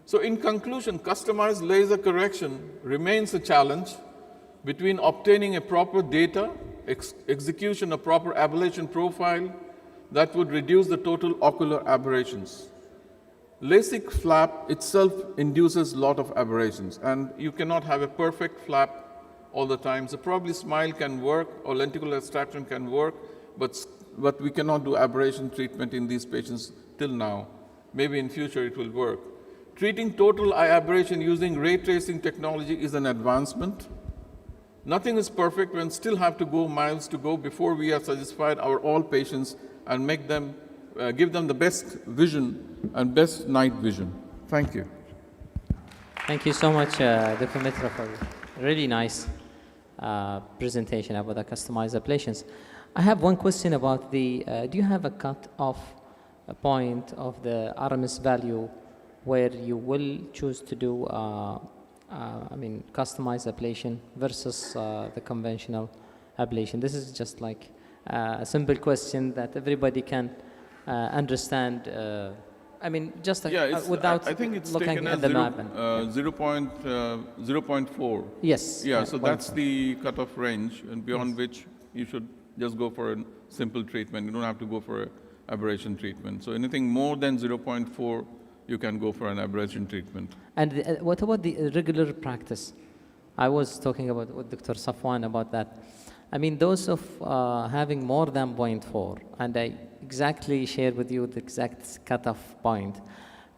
So in conclusion, customized laser correction remains a challenge between obtaining a proper data, execution of proper aberration profile that would reduce the total ocular aberrations. LASIK flap itself induces a lot of aberrations, and you cannot have a perfect flap all the time. So probably SMILE can work or lenticular extraction can work, but we cannot do aberration treatment in these patients till now. Maybe in future it will work. Treating total eye aberration using ray tracing technology is an advancement. Nothing is perfect. We still have to go miles to go before we have satisfied our all patients and make them, give them the best vision and best night vision. Thank you. Thank you so much, Dr. Mitra, for a really nice presentation about the customized ablations. I have one question about the, do you have a cut-off point of the RMS value where you will choose to do, customized ablation versus the conventional ablation? This is just like a simple question that everybody can understand. Without I think it's looking taken at as the map. 0.4. Yes. Yeah, so that's the cutoff range, and beyond which you should just go for a simple treatment. You don't have to go for an aberration treatment. So anything more than 0.4, you can go for an aberration treatment. And what about the regular practice? I was talking about with Dr. Safwan about that. I mean, those of having more than 0.4, and I exactly shared with you the exact cutoff point.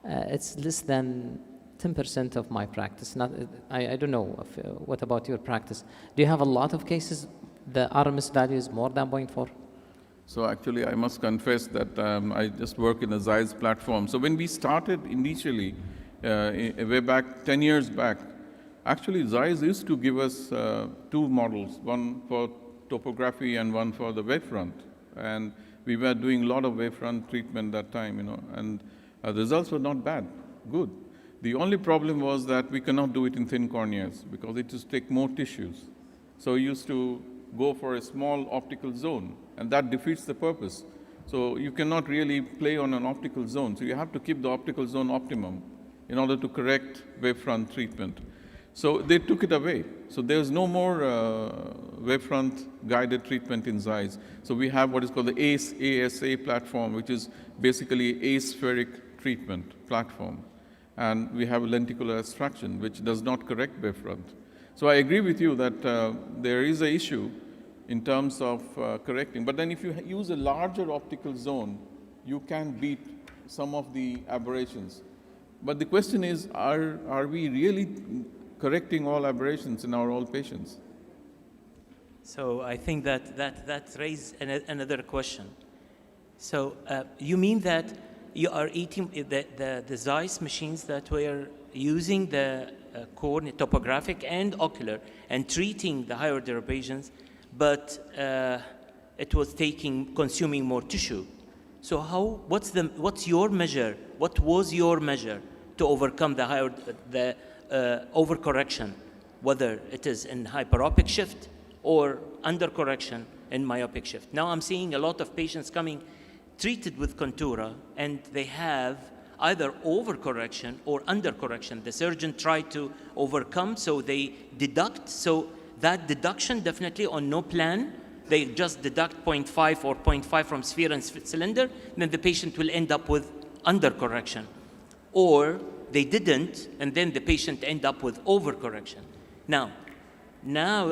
It's less than 10% of my practice. I don't know. What about your practice? Do you have a lot of cases the RMS value is more than 0.4? So actually, I must confess that I just work in a Zeiss platform. So when we started initially, way back 10 years back, actually Zeiss used to give us two models, one for topography and one for the wavefront. And we were doing a lot of wavefront treatment that time, and the results were not bad, good. The only problem was that we cannot do it in thin corneas because it just takes more tissues. So we used to go for a small optical zone, and that defeats the purpose. So you cannot really play on an optical zone. So you have to keep the optical zone optimum in order to correct wavefront treatment. So they took it away. So there's no more wavefront guided treatment in Zeiss. So we have what is called the ASA platform, which is basically aspheric treatment platform. And we have a lenticular extraction, which does not correct wavefront. So I agree with you that there is an issue in terms of correcting. But then if you use a larger optical zone, you can beat some of the aberrations. But the question is, are we really correcting all aberrations in our all patients? So I think that raises another question. So you mean that you are eating the Zeiss machines that were using the cornea, topographic and ocular, and treating the higher aberrations, but it was consuming more tissue. So what's your measure? What was your measure to overcome the overcorrection, whether it is in hyperopic shift or undercorrection in myopic shift? Now I'm seeing a lot of patients coming treated with Contura, and they have either overcorrection or undercorrection. The surgeon tried to overcome, so they deduct. So that deduction definitely on no plan, they just deduct 0.5 or 0.5 from sphere and cylinder, then the patient will end up with undercorrection. Or they didn't, and then the patient end up with overcorrection. Now,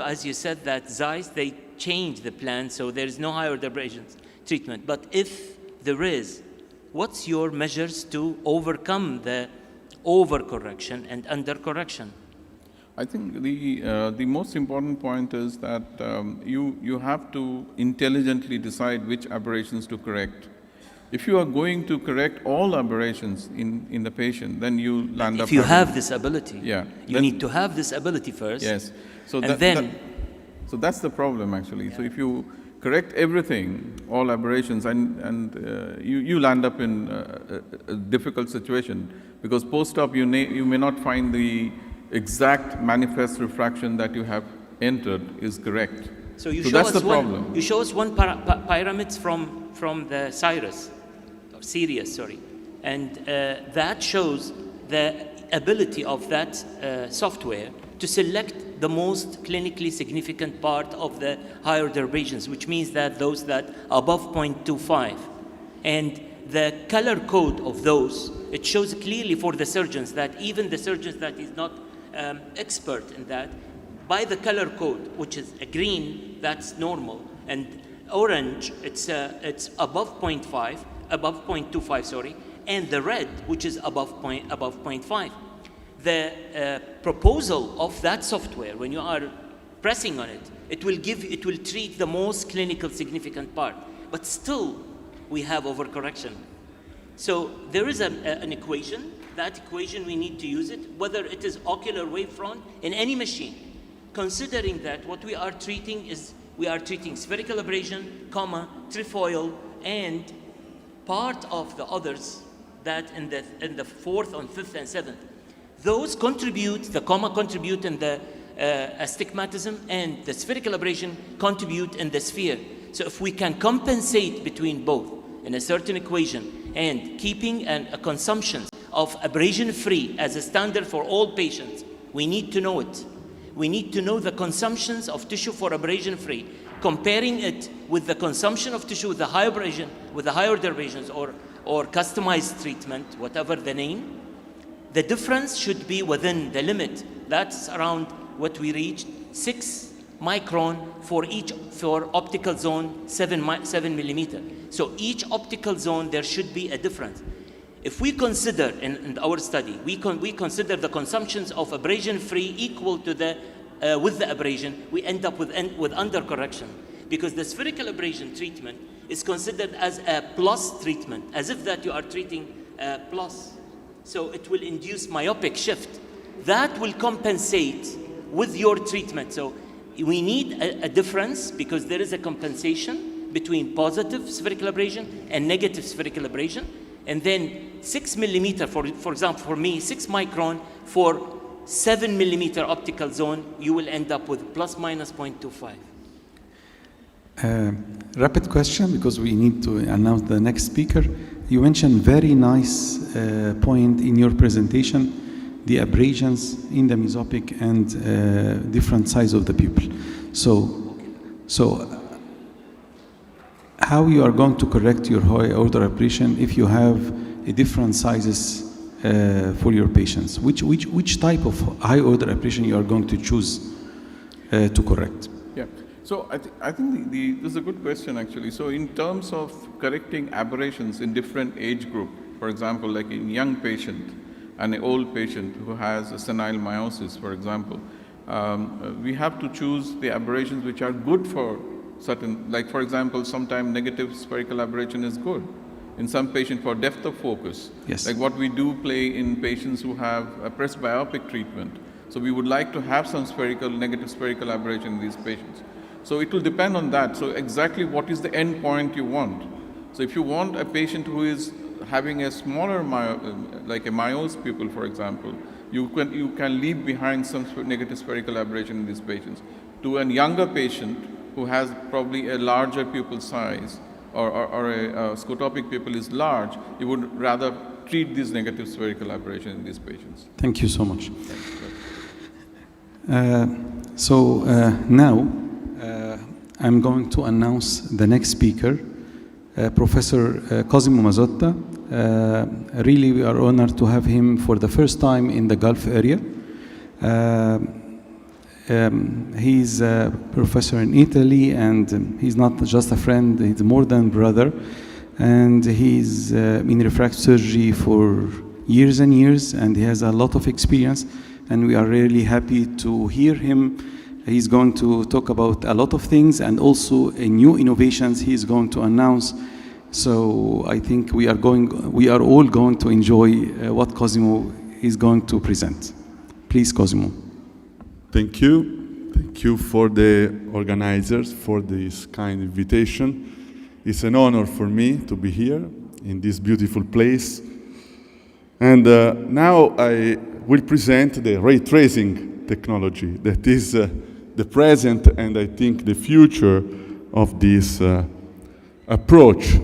as you said that Zeiss, they changed the plan, so there is no higher aberrations treatment. But if there is what's your measures to overcome the overcorrection and undercorrection? I think the most important point is that you have to intelligently decide which aberrations to correct. If you are going to correct all aberrations in the patient, then you land up. If you have this ability, yeah, you need to have this ability first. Yes. So so that's the problem actually. Yeah. So if you correct everything, all aberrations, and you land up in a difficult situation, because post-op you may not find the exact manifest refraction that you have entered is correct. So you so show that's us the problem. You show us one pyramid from the Sirius, sorry, and that shows the ability of that software to select the most clinically significant part of the higher derivatives, which means that those that are above 0.25. And the color code of those, it shows clearly for the surgeons that even the surgeons that is not expert in that, by the color code, which is a green, that's normal, and orange, it's above 0.5, above 0.25, sorry, and the red, which is above 0.5. The proposal of that software, when you are pressing on it, it will treat the most clinical significant part, but still we have overcorrection. So there is an equation. That equation, we need to use it, whether it is ocular wavefront in any machine, considering that what we are treating is, we are treating spherical abrasion, trefoil, and part of the others that in the fourth and fifth and seventh. Those contribute, the contribute in the astigmatism, and the spherical abrasion contribute in the sphere. So if we can compensate between both in a certain equation and keeping a consumption of abrasion-free as a standard for all patients, we need to know it. We need to know the consumptions of tissue for abrasion-free, comparing it with the consumption of tissue with the higher abrasion, with the higher derivations or customized treatment, whatever the name. The difference should be within the limit. That's around what we reached, 6 micron for optical zone 7 millimeter. So each optical zone, there should be a difference. If we consider in our study, we consider the consumptions of abrasion-free equal to the with the abrasion, we end up with undercorrection, because the spherical abrasion treatment is considered as a plus treatment, as if that you are treating plus. So it will induce myopic shift. That will compensate with your treatment. So we need a difference, because there is a compensation between positive spherical abrasion and negative spherical abrasion. And then 6 millimeter, for example, for me, 6 micron for 7 millimeter optical zone, you will end up with plus minus 0.25. Rapid question, because we need to announce the next speaker. You mentioned very nice point in your presentation, the abrasions in the mesopic and different size of the pupil. So how you are going to correct your high order abrasion if you have different sizes for your patients? Which type of high order abrasion you are going to choose to correct? Yeah. So I think this is a good question actually. So in terms of correcting aberrations in different age group, for example, like in young patient and an old patient who has a senile meiosis, for example, we have to choose the aberrations which are good for certain, like for example, sometimes negative spherical aberration is good. In some patients for depth of focus, yes. Like what we do play in patients who have a presbyopic treatment. So we would like to have some negative spherical aberration in these patients. So it will depend on that. So exactly what is the end point you want. So if you want a patient who is having a smaller, like a Meiosis pupil, for example, you can leave behind some negative spherical aberration in these patients. To a younger patient who has probably a larger pupil size, or a scotopic pupil is large, you would rather treat these negative spherical aberration in these patients. Thank you so much. Now I'm going to announce the next speaker, Professor Cosimo Mazzotta. Really, we are honored to have him for the first time in the Gulf area. He's a professor in Italy, and he's not just a friend, he's more than brother. and he's in refractive surgery for years and years, and he has a lot of experience, and we are really happy to hear him. He's going to talk about a lot of things, and also new innovations he's going to announce. So I think we are all going to enjoy what Cosimo is going to present. Please, Cosimo. Thank you. Thank you for the organizers for this kind invitation. It's an honor for me to be here in this beautiful place. And now I will present the ray tracing technology that is the present and I think the future of this approach.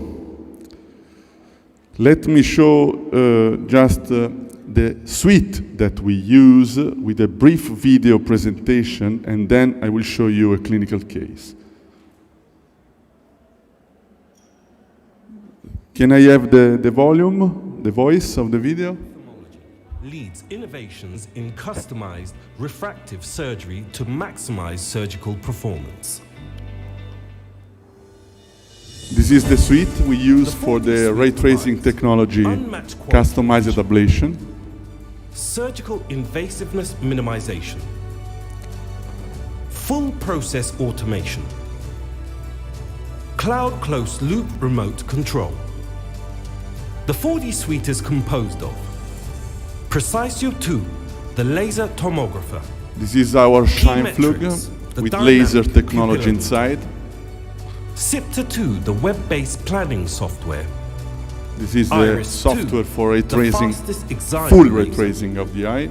Let me show just the suite that we use with a brief video presentation, and then I will show you a clinical case. Can I have the volume, the voice of the video? Leads innovations in customized refractive surgery to maximize surgical performance. This is the suite we use for the ray tracing technology, customized ablation. Surgical invasiveness minimization. Full process automation. Cloud closed loop remote control. The 4D suite is composed of Precisio 2, the laser tomographer. This is our Scheinflug with laser technology inside. SIPTA 2, the web-based planning software. This is the Iris software 2, for ray tracing, full full ray tracing of the eye.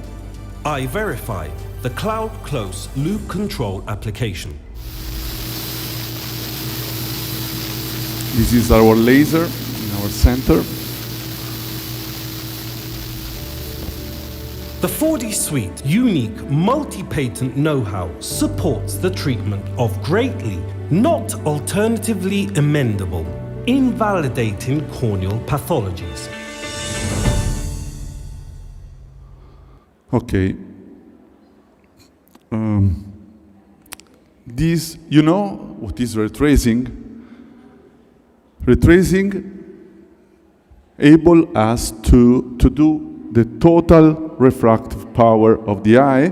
iVerify, the cloud close loop control application. This is our laser in our center. The 4D suite, unique multi-patent know-how, supports the treatment of greatly, not alternatively amendable, invalidating corneal pathologies. Okay. This, you know what is ray tracing? Ray tracing able us to do the total refractive power of the eye,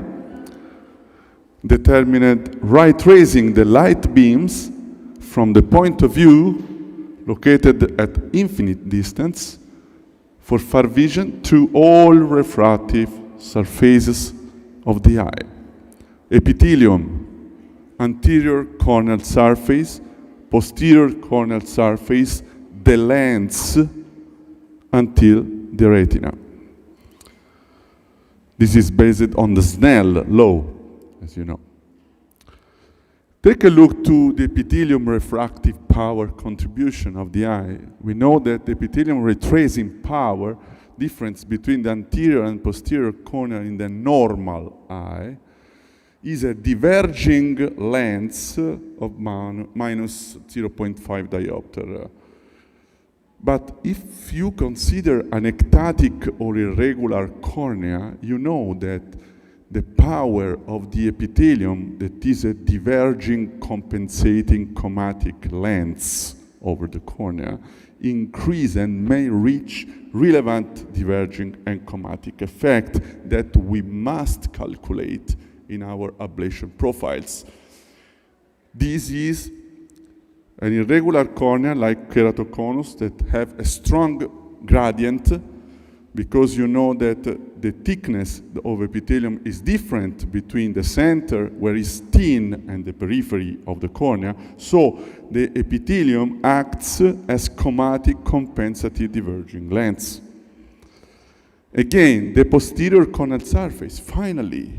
determined ray tracing the light beams from the point of view located at infinite distance for far vision to all refractive surfaces of the eye. Epithelium, anterior corneal surface, posterior corneal surface, the lens until the retina. This is based on the Snell law, as you know. Take a look to the epithelium refractive power contribution of the eye. We know that the epithelium retracing power difference between the anterior and posterior cornea in the normal eye is a diverging lens of minus 0.5 diopter. But if you consider an ectatic or irregular cornea, you know that the power of the epithelium, that is a diverging compensating chromatic lens over the cornea, increase and may reach relevant diverging and chromatic effect that we must calculate in our ablation profiles. This is an irregular cornea like keratoconus that have a strong gradient, because you know that the thickness of epithelium is different between the center, where it's thin, and the periphery of the cornea. So the epithelium acts as chromatic compensative diverging lens. Again, the posterior corneal surface. Finally,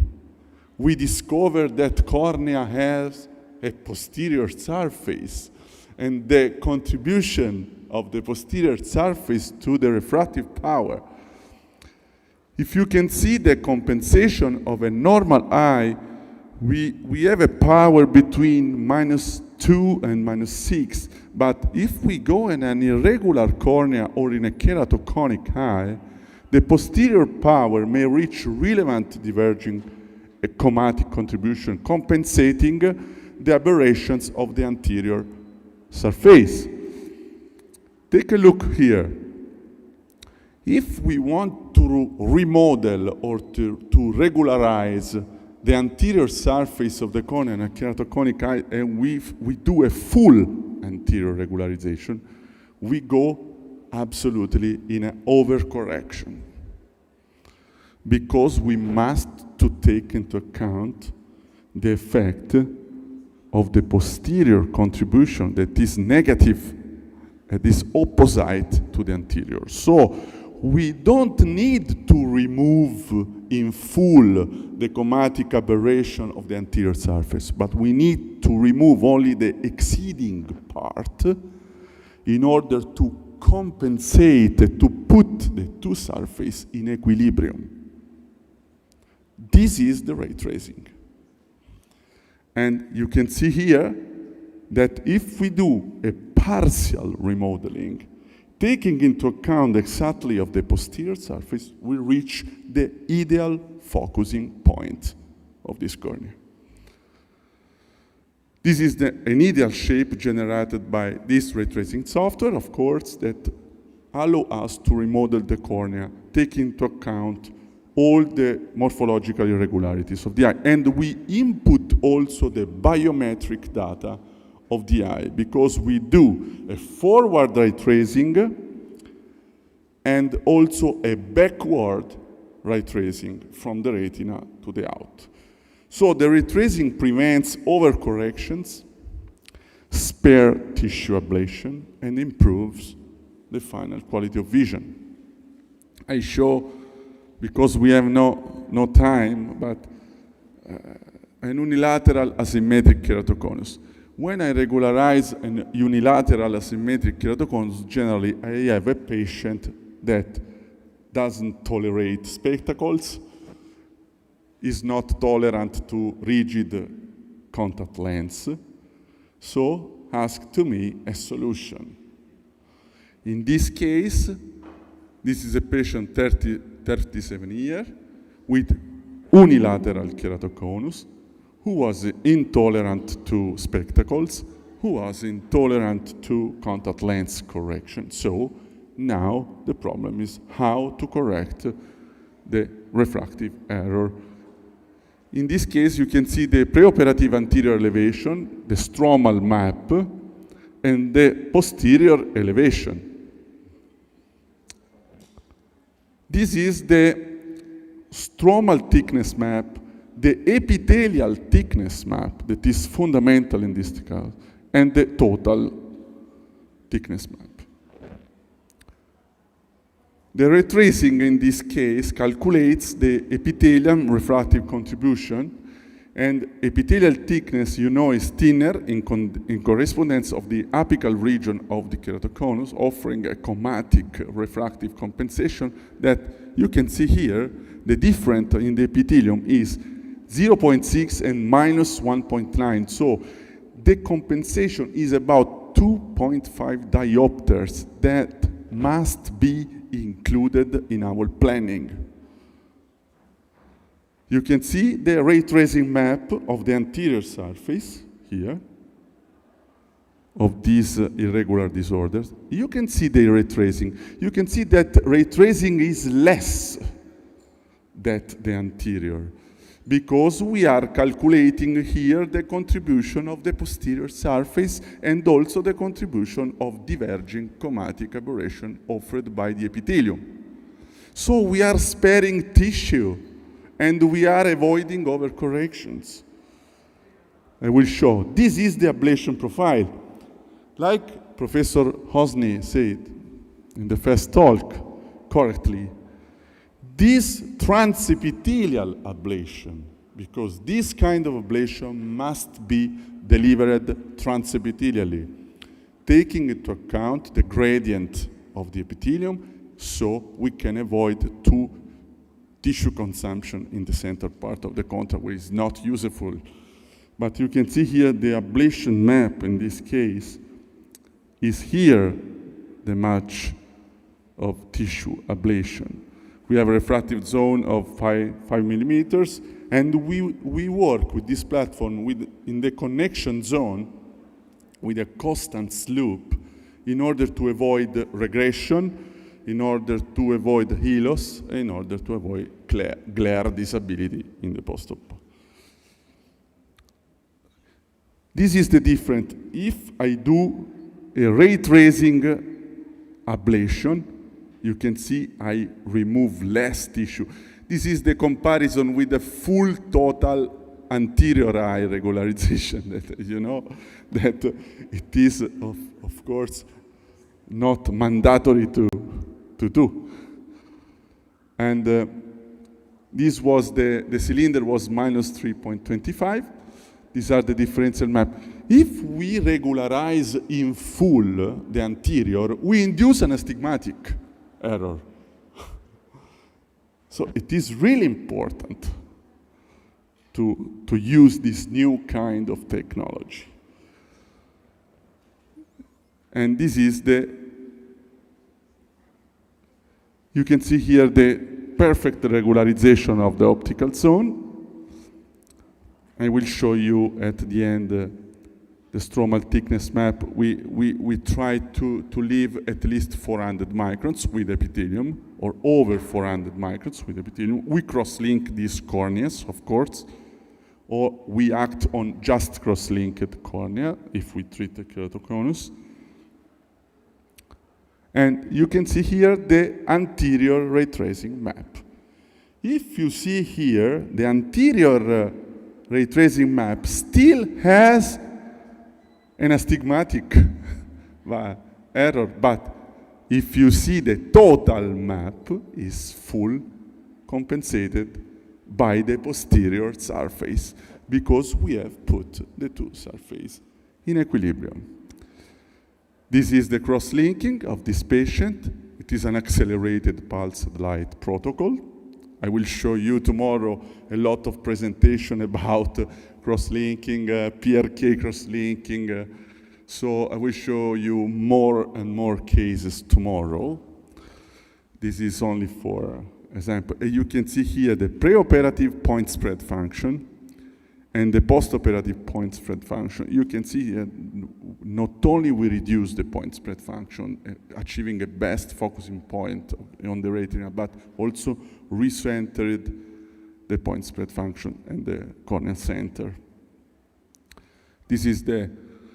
we discovered that cornea has a posterior surface, and the contribution of the posterior surface to the refractive power. If you can see the compensation of a normal eye, we have a power between -2 and -6, but if we go in an irregular cornea or in a keratoconic eye, the posterior power may reach relevant diverging chromatic contribution, compensating the aberrations of the anterior surface. Take a look here. If we want to remodel or to regularize the anterior surface of the cornea in a keratoconic eye, and we do a full anterior regularization, we go absolutely in an overcorrection. Because we must to take into account the effect of the posterior contribution that is negative, that is opposite to the anterior. So we don't need to remove in full the chromatic aberration of the anterior surface, but we need to remove only the exceeding part in order to compensate, to put the two surfaces in equilibrium. This is the ray tracing. And you can see here that if we do a partial remodeling, taking into account exactly of the posterior surface, we reach the ideal focusing point of this cornea. This is an ideal shape generated by this ray tracing software, of course, that allow us to remodel the cornea, taking into account all the morphological irregularities of the eye. And we input also the biometric data of the eye, because we do a forward ray tracing and also a backward ray tracing from the retina to the out. So the ray tracing prevents overcorrections, spare tissue ablation, and improves the final quality of vision. I show, because we have no time, but an unilateral asymmetric keratoconus. When I regularize a unilateral asymmetric keratoconus, generally I have a patient that doesn't tolerate spectacles, is not tolerant to rigid contact lens, so ask to me a solution. In this case, this is a patient 37 years with unilateral keratoconus, who was intolerant to spectacles, who was intolerant to contact lens correction. So now the problem is how to correct the refractive error. In this case, you can see the preoperative anterior elevation, the stromal map, and the posterior elevation. This is the stromal thickness map, the epithelial thickness map that is fundamental in this case, and the total thickness map. The ray tracing in this case calculates the epithelium refractive contribution, and epithelial thickness, you know, is thinner in correspondence of the apical region of the keratoconus, offering a chromatic refractive compensation that you can see here. The difference in the epithelium is 0.6 and minus 1.9. So the compensation is about 2.5 diopters that must be included in our planning. You can see the ray tracing map of the anterior surface here, of these irregular disorders. You can see the ray tracing. You can see that ray tracing is less than the anterior, because we are calculating here the contribution of the posterior surface and also the contribution of diverging chromatic aberration offered by the epithelium. So we are sparing tissue and we are avoiding overcorrections. I will show. This is the ablation profile. Like Professor Hosny said in the first talk correctly, this transepithelial ablation, because this kind of ablation must be delivered transepithelially, taking into account the gradient of the epithelium, so we can avoid two tissue consumption in the center part of the contract, where it's not useful. But you can see here the ablation map in this case is here the match of tissue ablation. We have a refractive zone of 5 millimeters, and we work with this platform in the connection zone with a constant slope in order to avoid regression, in order to avoid helos, in order to avoid glare disability in the post-op. This is the difference. If I do a ray tracing ablation, you can see I remove less tissue. This is the comparison with the full total anterior eye regularization that you know that it is of course not mandatory to do. And this was the cylinder was minus 3.25. These are the differential map. If we regularize in full the anterior, we induce an astigmatic error. So it is really important to use this new kind of technology. And this is you can see here the perfect regularization of the optical zone. I will show you at the end the stromal thickness map. We try to leave at least 400 microns with epithelium, or over 400 microns with epithelium. We cross-link these corneas, of course, or we act on just cross-linked cornea if we treat the keratoconus. And you can see here the anterior ray tracing map. If you see here, the anterior ray tracing map still has an astigmatic error, but if you see the total map is full compensated by the posterior surface, because we have put the two surfaces in equilibrium. This is the cross-linking of this patient. It is an accelerated pulsed light protocol. I will show you tomorrow a lot of presentation about cross-linking, PRK cross-linking. So I will show you more and more cases tomorrow. This is only for example. You can see here the preoperative point spread function and the postoperative point spread function. You can see here not only we reduce the point spread function, achieving a best focusing point on the retina, but also recentered the point spread function and the corneal center. This is the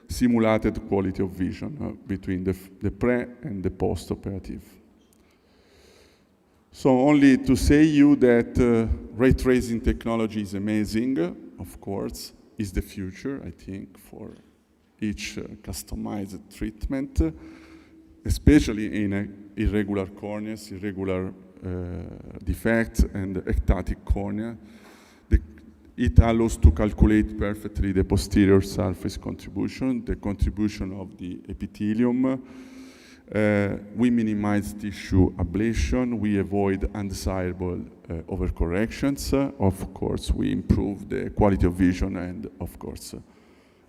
simulated quality of vision between the pre and the post-operative. So only to say you that ray tracing technology is amazing, of course, is the future, I think, for each customized treatment, especially in irregular corneas, irregular defects, and ectatic cornea. It allows to calculate perfectly the posterior surface contribution, the contribution of the epithelium. We minimize tissue ablation. We avoid undesirable overcorrections. Of course, we improve the quality of vision and, of course,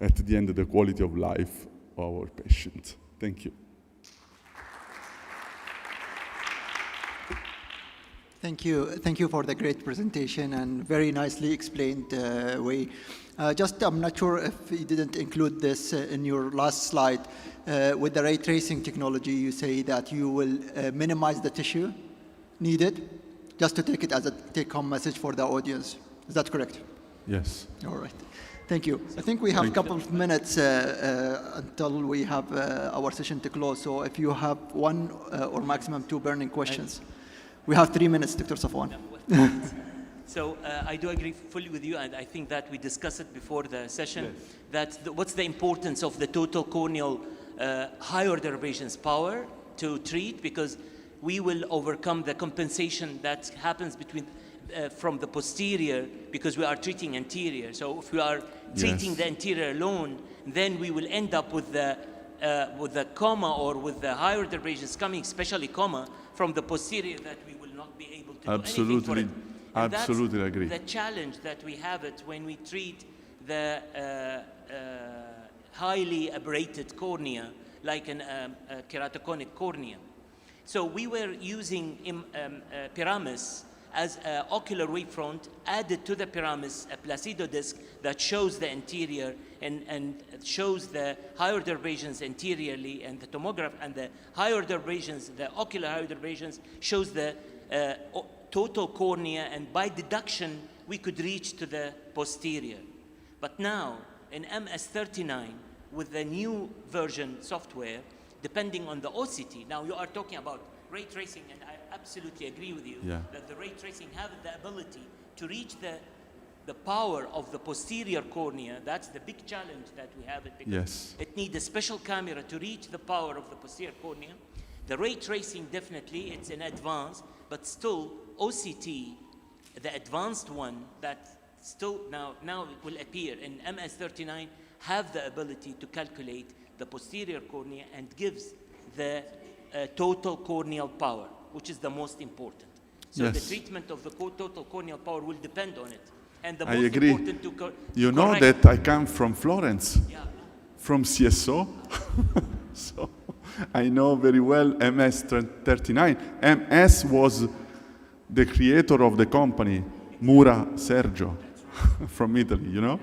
at the end, the quality of life of our patients. Thank you. Thank you. Thank you for the great presentation and very nicely explained way. I'm not sure if you didn't include this in your last slide. With the ray tracing technology, you say that you will minimize the tissue needed, just to take it as a take-home message for the audience. Is that correct? Yes. All right. Thank you. I think we have a couple of minutes until we have our session to close. So if you have one or maximum two burning questions. We have 3 minutes, Dr. Safwan. So I do agree fully with you, and I think that we discussed it before the session, that what's the importance of the total corneal high order aberrations power to treat, because we will overcome the compensation that happens between from the posterior, because we are treating anterior. So if we are treating the anterior alone, then we will end up with the comma or with the high order aberrations coming, especially comma, from the posterior, that we will not be able to do anything for it. And absolutely that's agree. The challenge that we have it when we treat the highly aberrated cornea, like a keratoconic cornea. So we were using Pyramis as an ocular wavefront added to the pyramis, a placido disc that shows the interior and shows the higher derivation anteriorly, and the tomograph and the higher derivation, the ocular higher derivation shows the total cornea, and by deduction we could reach to the posterior. But now in MS39 with the new version software, depending on the OCT, now you are talking about ray tracing, and I absolutely agree with you that the ray tracing have the ability to reach the power of the posterior cornea. That's the big challenge that we have, because it needs a special camera to reach the power of the posterior cornea. The ray tracing, definitely it's in advance, but still OCT, the advanced one that still now it will appear in MS39, have the ability to calculate the posterior cornea and gives the total corneal power, which is the most important. So the treatment of the total corneal power will depend on it. And the most important to you know that I come from Florence, from CSO, so I know very well MS39. MS was the creator of the company, Mura Sergio, from Italy, you know?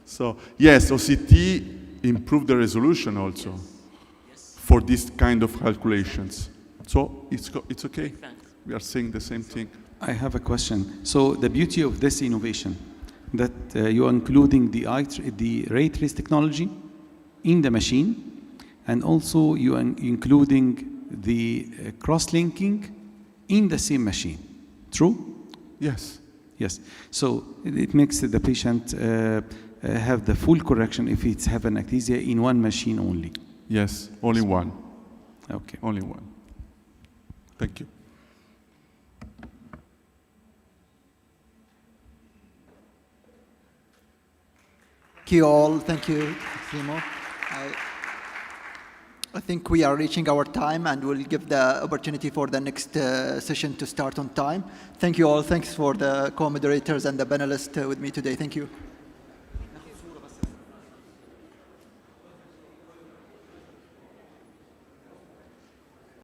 So yes, OCT improved the resolution also for this kind of calculations. So it's okay. We are saying the same thing. I have a question. So the beauty of this innovation, that you are including the ray trace technology in the machine, and also you are including the cross-linking in the same machine. True? Yes. Yes. So it makes the patient have the full correction if it's have an ectasia in one machine only. Yes, only one. Okay. Only one. Thank you. Thank you all. Thank you, Simo. I think we are reaching our time, and we'll give the opportunity for the next session to start on time. Thank you all. Thanks for the co-moderators and the panelists with me today. Thank you.